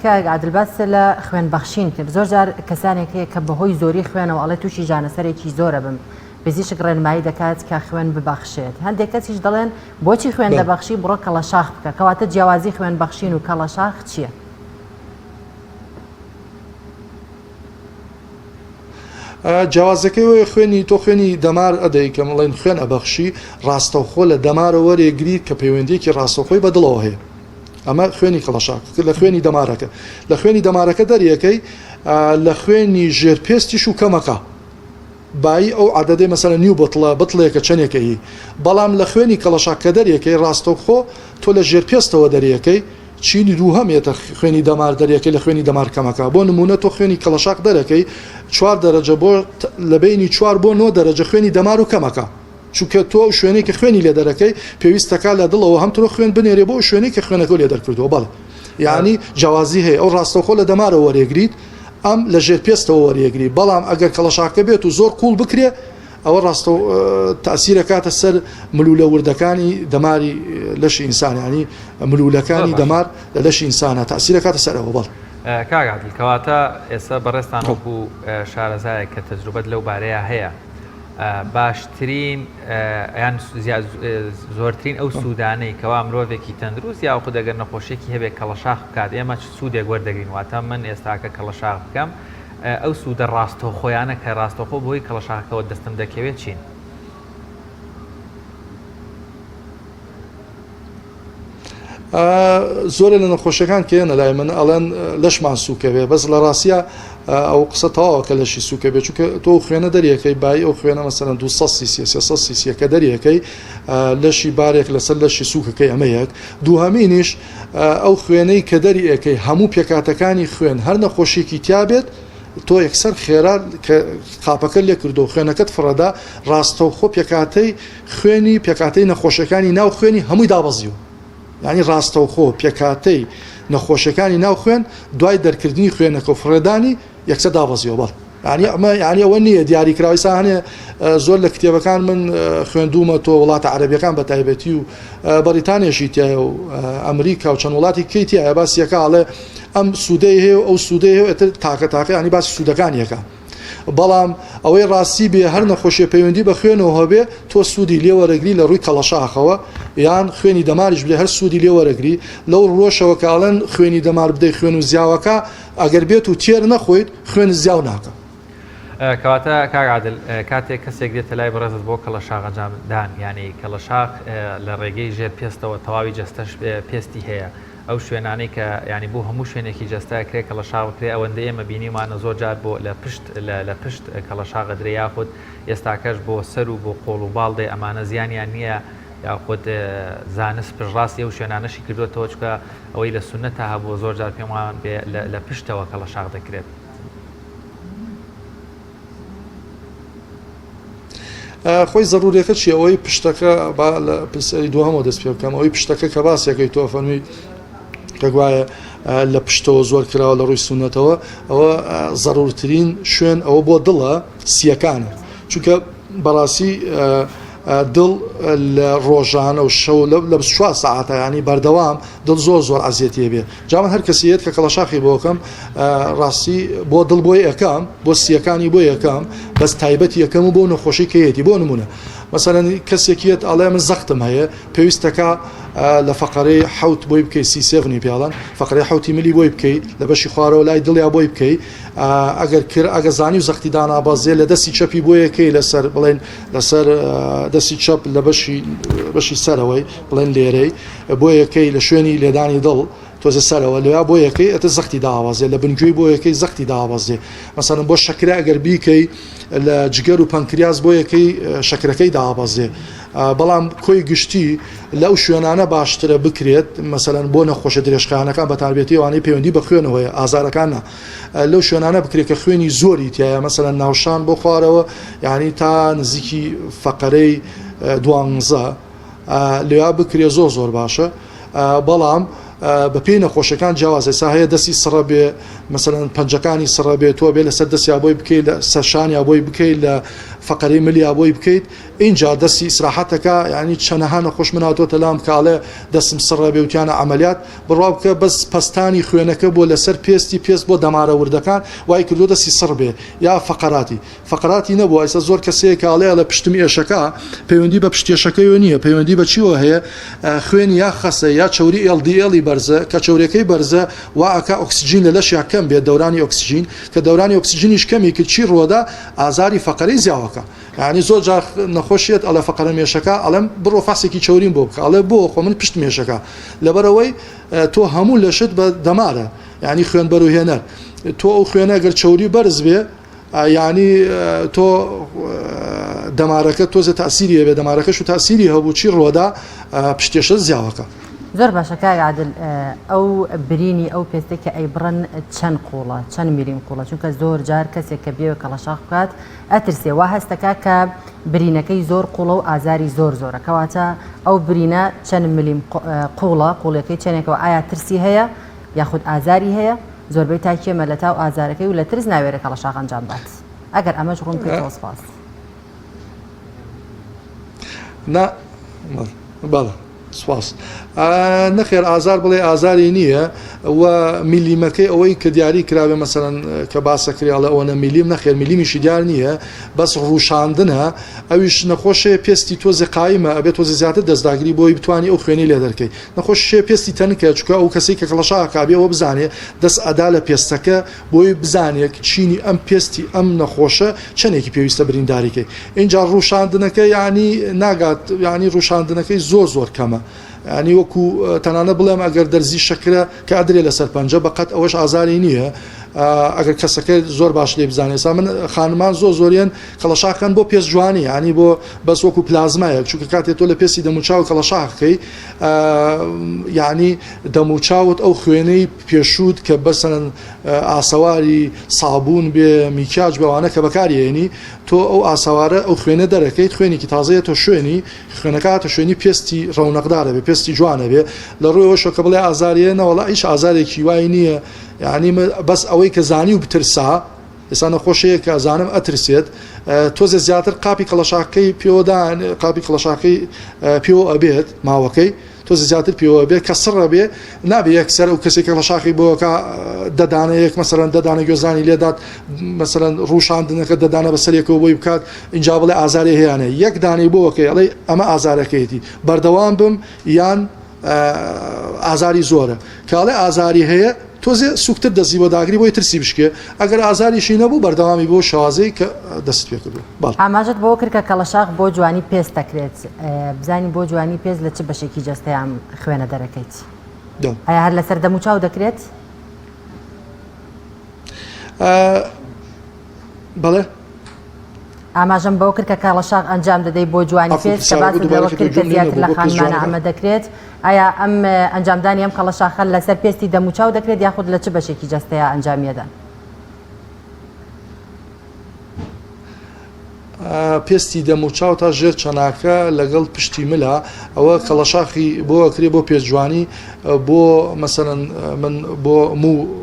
[SPEAKER 1] کاک عادلباس لە خوێن بەخشین کرد زۆر جار کەسانێک هەیە کە بەهۆی زۆری خوێنەوە ئەڵێ تووشی جانەسەرێکی زۆرە بم پزیشک ڕێنمایی دەکات کە خوێن ببەخشێت هەندێک کەسیش دەڵێن بۆچی خوێن دەبەخشی بڕۆ کەڵەشاق بکە کەواتە جیاوازی خوێن بەخشین و کەڵەشاق چییە؟
[SPEAKER 15] جیاوازەکەی وەیە خوێنی تۆ خوێنی دەمار ئەدەی کە مڵێن خوێن ئەبەخشی ڕاستەوخۆ لە دەمارە وەرێگریت کە پەیوەندیەکی ڕاستەوخۆی بەدڵەوە هەیە ئەمە خوێنی کەڵەشاق لە خوێنی دەمارەکە لە خوێنی دەمارەکە دەریەکەی لە خوێنی ژێرپێستیش و کەمەکە بای ئەو عادەدەی مەسەلە نیو بتڵەیەکە چەندێکەی بەڵام لە خوێنی کەڵەشاق کە دەریەکەی ڕاستەوخۆ تۆ لە ژێرپێستەوە دەریەکەی چینی دوو هەمێتە خوێنی دەمار دەریەکەی لە خوێنی دەمار کەمەکە بۆ نمونە تۆ خوێنی کەڵەشاق دەرەکەی 4 دەرەجە بۆ لە بینی 4 بۆ 9 دەرەجە خوێنی دەمار و کەمەکە چونکە تۆ شوێنەی کە خوێنی لێ دەرەکەی پێویستەکە لە دڵەوە هەم تۆ خوێن بنێرێ بۆ شوێنەی کە خوێنەکە لێ دەرکردەوە بەڵێ یعنی جیاوازی هەیە ئەو ڕاستەوخۆ لە دەمارەوە وەرێگریت ئەم لە ژێرپێستەوە وەرێگری بەڵام ئەگەر کەڵەشاقەکە بێت و زۆر قوڵ بکرێ ئەوە ڕاستە تاسیرە کاتە سەر ملولە وردەکانی دەماری لەشی ئینسانیانی ملولەکانی دەمار لە لەشی ئینسانە تاسیرە کاتە سەرەوە بەڵ
[SPEAKER 2] کاگادل کەواتە ئێستا بەڕێستان وەکو شارەزایە کە تەجروبەت لەو بارەیە هەیە باشترین یان زۆرترین ئەو سوودانەی کەوا مرۆڤێکی تەندروست یا خود دەگەر نەخۆشیێکی هەبێت کەڵەشاق بکات ئێمە سوودێک وەردەگرین واتە من ئێستاکە کەڵەشاق بکەم ئەو سوودە ڕاستەوخۆیانە کە ڕاستەوخۆ بۆی کەڵەشاقەوە دەستم دەکەوێت چین؟
[SPEAKER 15] زۆرە لە نەخۆشیەکان کێنە لای من ئەڵەن لەشمان سوکەوێ بەس لە ڕاستە ئەو قسە تەواوە کە لەشی سوکەبێت چونکە تۆ خوێنە دەریەکەی بای ئەو خوێنە مەسەرەن 200 سیسی 300 سیسیەکە دەریەکەی لەشی بارێک لەسەر لەشی سوکەکەی ئەمە یەک دووهەمینیش ئەو خوێنەی کە دەریەکەی هەموو پێکاتەکانی خوێن هەر نەخۆشیێکی تیابێت تۆ یەکسەر خێرا کە قاپەکە لێ کردو خوێنەکەت فڕەدا ڕاستەوخۆ پێکاتەی خوێنی پێکاتەی نەخۆشەکانی ناو خوێنی هەمووی دابەزیوە ینی ڕاستەوخۆ پێکاتەی نەخۆشەکانی ناو خوێن دوای دەرکردنی خوێنەکە و فڕێدانی یەکسەر دابەزیەوە بەڵ ینی ئەوە نییە دیاریکراویسا هەنێ زۆر لە کتێبەکان من خوێندومە تۆ وڵاتە عەرەبیەکان بە تایبەتی و بەریتانیەشی تایە و ئەمریکا و چەند وڵاتی کەیتیایە باسیەکە ئاڵێ ئەم سوودەی هەیە و ئەو سوودەی هەیە ئەتر تاکە ینی باسی سوودەکانیەکە بەڵام ئەوەی ڕاستی بێ هەر نەخۆشیە پەیوەندی بە خوێنەوە هەبێ تۆ سوودی لێوەرەگری لە ڕووی کەڵەشاخەوە یان خوێنی دەماریش بێ هەر سوودی لێوەرەگری لەو ڕۆژەوە کاڵەن خوێنی دەمار بدەی خوێن و زیاوەکە ئەگەر بێت و تێر نەخۆیت خوێن زیاو ناکە
[SPEAKER 2] کەواتە کاگادل کاتێک کەسێک دێتە لای بەڕێزت بۆ کەڵەشاق ئەنجامدان ینی کەڵەشاق لە ڕێگەی ژێر پێستەوە تەواوی جەستەش پێستی هەیە ئەو شوێنانەی کە ینی بۆ هەموو شوێنێکی جەستاکرێت کە لە شاوکرێ ئەوەندەی ئێمە بینیمانە زۆر جار بۆ لە پشت کە لە شاغە درێ یاخود ئێستاکەش بۆ سەر و بۆ قۆڵ و باڵدێ ئەمانە زیانیان نییە یاخود زانست پژڕاستی ئەو شوێنانەشی کردوێتەوە چکە ئەوەی لە سونەتە هەبوو زۆر جار پێمان لە پشتەوە کە لە شاغ دەکرێت.
[SPEAKER 15] خۆی ضرورێکە چی ئەوەی پشتەکە پرسیاری دووەمەوە دەست پێ بکەم ئەوەی پشتەکە کە باسیەکەی تۆ فەرمی کە گوایە لە پشتەوە زۆر کراوە لە ڕووی سونەتەوە ئەوە ضرورترین شوێن ئەوە بۆ دڵە سیەکانە چونکە بەڕاستی دڵ لە ڕۆژانە و شەو لە 24 ساعتە ینی بەردەوام دڵ زۆر ئازیەتیە بێ جامان هەر کەسیێت کە کەڵەشاخی بۆکەم ڕاستی بۆ دڵ بۆی یەکەم بۆ سیەکانی بۆ یەکەم بەس تایبەت یەکەم و بۆ نەخۆشی کەیەتی بۆ نمونە مثلەن کەسێکیت ئەڵێ من زەختم هەیە پێویستەکە لە فەقەرەی حوت بۆی بکەیت سیسێڤنی پیاڵان فەقەرەی حوتی ملی بۆی بکەیت لە بەشی خوارەوە لای دڵیا بۆی بکەیت ئەگەر زانی و زەختی دانابازێ لە دەستی چەپی بۆ یەکەی لەسەر بڵێن لەسەر دەستی چەپ لە بەشی سەرەوەی بڵێن لێرەی بۆ یەکەی لە شوێنی لێدانی دڵ تۆزە سەرەوە لەویا بۆ یەکەی ئەتە زەختی داوازێ لە بنگوێی بۆ یەکەی زەختی داوازێ مەسەڵەن بۆ شەکرە ئەگەر بیکەی لە جگەر و پەنکریاز بۆ یەکەی شەکرەکەی داوازێ بەڵام کۆی گشتی لەو شوێنانە باشترە بکرێت مەسەڵەن بۆ نەخۆشە درێژخانەکان بەتابێتی ئەوانەی پەیوەندی بە خوێنەوەی ئازارەکانە لەو شوێنانە بکرێت کە خوێنی زۆری تایە مەسەڵەن ناوشان بۆ خوارەوە یعنی تا نزیکی فەقەرەی 12 لێوا بکرێ زۆر باشە بەڵام بە پێی نەخۆشەکان جیاوازە سا هەیە دەستی سڕە بێ مەسەڵەن پەنجەکانی سڕە بێت تۆ بێ لەسەر دەستی بۆی بکەیت لە سەرشانی بۆی بکەیت لە فەقەرەی ملی بۆی بکەیت اینجا دەستی ئیسراحەتەکە ینی چەنەها نەخۆش من هاتۆتە لام کاڵێ دەستم سڕە بێوتیانە عملیات بڕاو بکە بەس پەستانی خوێنەکە بۆ لەسەر پێست بۆ دەمارە وردەکان وای کردو دەستی سڕ بێ یا فەقەراتی نەبووە ئێستا زۆر کەسەیە کاڵەیە لە پشتمی ئێشەکە پەیوەندی بە پشتێشەکەی نییە پەیوەندی بە چیوە هەیە خوێنی یا خەسە یا چوری LDL بەرزە کە چورەکەی بەرزە واکە ئۆکسسیژین لە لەشیا کەم بێت دەورانی ئۆکسسیژین کە دەورانی ئۆکسسیژینیش کەمی کرد چی ڕۆدا ئازاری فەقەرەی زیاوەکە ینی زۆر جار نەخۆشیێت ئەلە فەقەرە مێشەکە ئەڵم بڕۆ فاسێکی چورین بۆ بکە ئەڵێ بۆ خۆ من پشت مێشەکە لەبەرەوەی تۆ هەموو لەشت بە دەمارە ینی خوێن بەروهێنەر تۆ ئەو خوێنە گەر چوری بەرز بێ ینی تۆ دەمارەکە تۆزە تاسیریە بێ دەمارەکەش و تاسیری هەبوو چی ڕۆدا پشتێشە زیاوەکە
[SPEAKER 1] زۆر باشە کاک عادل ئەو برینی ئەو پێستێک کە ئەیبڕن چەند قوڵە چەند میلیم قوڵە چونکە زۆر جار کەسێک کە بێوە کەڵەشاخ بکات ئەترسێ وا هەستەکە کە برینەکەی زۆر قوڵە و ئازاری زۆرە کەواتە ئەو برینە چەند میلیم قوڵە قوڵەکەی چەندێکەوە ئایا ترسی هەیە یاخود ئازاری هەیە زۆربەی تاکێمە لە تاو ئازارەکەی و لە ترس ناوێرە کەڵەشاخ ئەنجام بات ئەگەر ئەمەش ڕوون پێ سپاس
[SPEAKER 15] بەڵێ سپاس نەخێر ئازار بڵێ ئازاری نییە و میلیمەکەی ئەوەی کە دیاری کراوێ مەسەرەن کە باسەکریاڵە ئەوەنە میلیم نەخێر میلیمیشی دیار نییە بەس ڕوشاندنە ئەویش نەخۆشێ پێستی تۆزە قایمە ئەبێت تۆزە زیاتر دەستداگری بۆی بتوانانی ئەو خوێنی لێ دەرکەی نەخۆشێ پێستی تەنکە چکە ئەو کەسی کە کەڵەشاکابێەوە بزانێ دەست ئەدا لە پێستەکە بۆی بزانێت چینی ئەم پێستی ئەم نەخۆشە چەندێکی پێویستە برینداریکەی اینجا ڕوشاندنەکە ینی ناگات ینی ڕوشاندنەکەی زۆر کەمە ینی وەکو تەنانە بڵێم ئەگەر دەرزی شەکرە کە ئەدرێ لەسەر پەنجە بەقەت ئەوەش ئازاری نییە ئەگەر کەسەکە زۆر باش لێ بزانێت سا من خانمان زۆریان کەڵەشاکەن بۆ پێست جوانی ینی بۆ بەس وەکو پلازمایە چونکە کاتێت تۆ لە پێستی دەموچاو کەڵەشاکەی ینی دەموچاوت ئەو خوێنەی پێشوت کە بەسەن ئاسەواری سابوون بێ میکاج بەوانە کە بەکارێنی تۆ ئەو ئاسەوارە ئەو خوێنە دەرەکەیت خوێنێکی تازەیە تۆ شوێنی خوێنەکە شوێنی پێستی ڕەونەقدارە بێ پێستی جوانە بێ لە ڕوویەوە شۆکە بڵێ ئازاریە نەوەڵا هیچ ئازارێکی وای نییە یعنی بەس ئەوەی کە زانی و بترسا ئێستا نەخۆشەیە کە زانم ئەترسێت تۆزە زیاتر قاپی کەڵەشاکەی پێوەدان قاپی کەڵەشاکەی پێوە ئەبێت ماوەکەی تۆزە زیاتر پێوە بێت کە سڕە بێ نابێ یەکسەر ئەو کەسێک کەڵەشاخی بۆکە دەدانەیەک مەسەرەن دەدانە گوێزانی لێدات مەسەرەن ڕوشاندنەکە دەدانە بەسەرێکەوە بۆی بکات اینجا بڵێ ئازاری هەیەانە یەک دانەی بۆکەی ئەڵێ ئەمە ئازارەکەیەتی بەردەوام بم یان ئازاری زۆرە کاڵێ ئازاری هەیە تۆزێ سوکتر دەزی بۆ داگری بۆی ترسی بشکێ ئەگەر ئازاریشی نەبوو بەردەوامی بۆ شازەی کە دەست پێ کردو
[SPEAKER 1] ئاماژت بۆ کرد کە کەڵەشاخ بۆ جوانی پێست دەکرێت بزانی بۆ جوانی پێست لە چ بەشێکی جەستەیان خوێنە دەرەکەیت ئایا هەر لەسەر دەم و چاو دەکرێت؟
[SPEAKER 15] بەڵێ
[SPEAKER 1] ئاماژەم بەوە کرد کە کاڵەشاق ئەنجام دەدەی بۆ جوانی پێست کە باس لەوە کرد کە زیاتر لە خانمانە ئەمە دەکرێت. ئایا ئەم ئەنجامدانی ئەم کەڵەشاخە لەسەر پێستی دەم و چاو دەکرێت یاخود لە چ بەشێکی جەستەیە ئەنجامیەدان؟
[SPEAKER 15] پێستی دەم و چاو تا ژێر چەناکە لەگەڵ پشتی ملە ئەوە کەڵەشاخی بۆ ئەکرێ بۆ پێشجوانی بۆ مەسەرەن من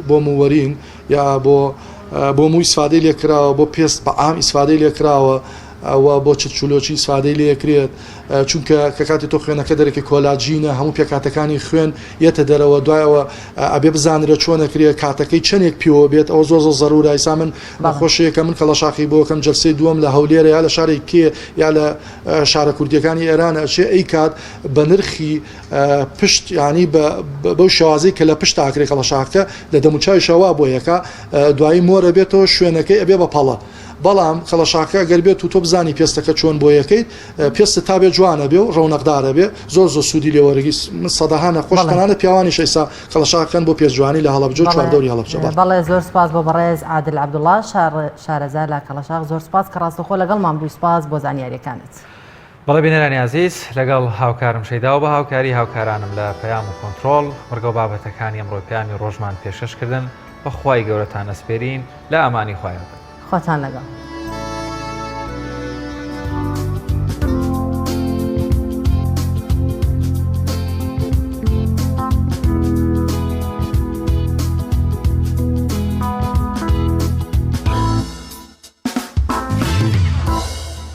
[SPEAKER 15] بۆ مووەرین یا بۆ مووی سفادەی لێکراوە بۆ پێست بە عام ئیسفادەی لێکراوە ئەوە بۆ چلۆچی سفادەی لێکرێت چونکە کە کاتی تۆ خوێنەکە دەرەکی کۆلاجینە هەموو پێکاتەکانی خوێن یەتە دەرەوە دوایەوە ئەبێ بزانرە چۆنەکرێت کاتەکەی چەندێک پیوە بێت ئەو زۆر زەرورە ئیسا من خۆشەیەکە من کەڵەشاخی بۆکەم جەلسەی دووەم لە هەولێرە یا لە شارێک کێ یا لە شارە کوردیەکانی ئێرانە ئەچێ ئەی کات بە نرخی پشت ینی بەو شێوازەی کە لە پشت ئاکرێت کەڵەشاخەکە لە دەموچاوی شەوا بۆ یەکە دوایی مۆرە بێتەوە شوێنەکەی ئەبێ بە پەڵە بەڵام کەڵەشاکە گەر بێت و تۆ بزانی پێستەکە چۆن بۆ یەکەیت پێستە تا بێ جوانە بێ و ڕەونەقدارە بێ زۆر سوودی لێوەرەگی سەدەهانە خۆشتەنانە پیاوانیش ئێستا کەڵەشاکەن بۆ پێشجوانی لە هەڵەبجە و چواردەوری هەڵەبجە.
[SPEAKER 1] بەڵێ زۆر سپاس بۆ بەڕێز عادل عەبدوڵڵا شارەزای لە کەڵەشاق زۆر سپاس کە ڕاستەوخۆ لەگەڵمان بووی سپاس بۆ زانیاریەکانت.
[SPEAKER 2] بەڵێ بینەرانی عەزیز لەگەڵ هاوکارم شەیداوە بە هاوکاری هاوکارانم لە پەیام و کۆنتڕۆڵ وەرگە و بابەتەکانی ئەمڕۆی پەیامی ڕۆژمان پێشکەشکردن بەخوای گەورەتان ئەسپێرین لە ئەمانی خوایەوە.
[SPEAKER 1] خۆتان لەگەڵ.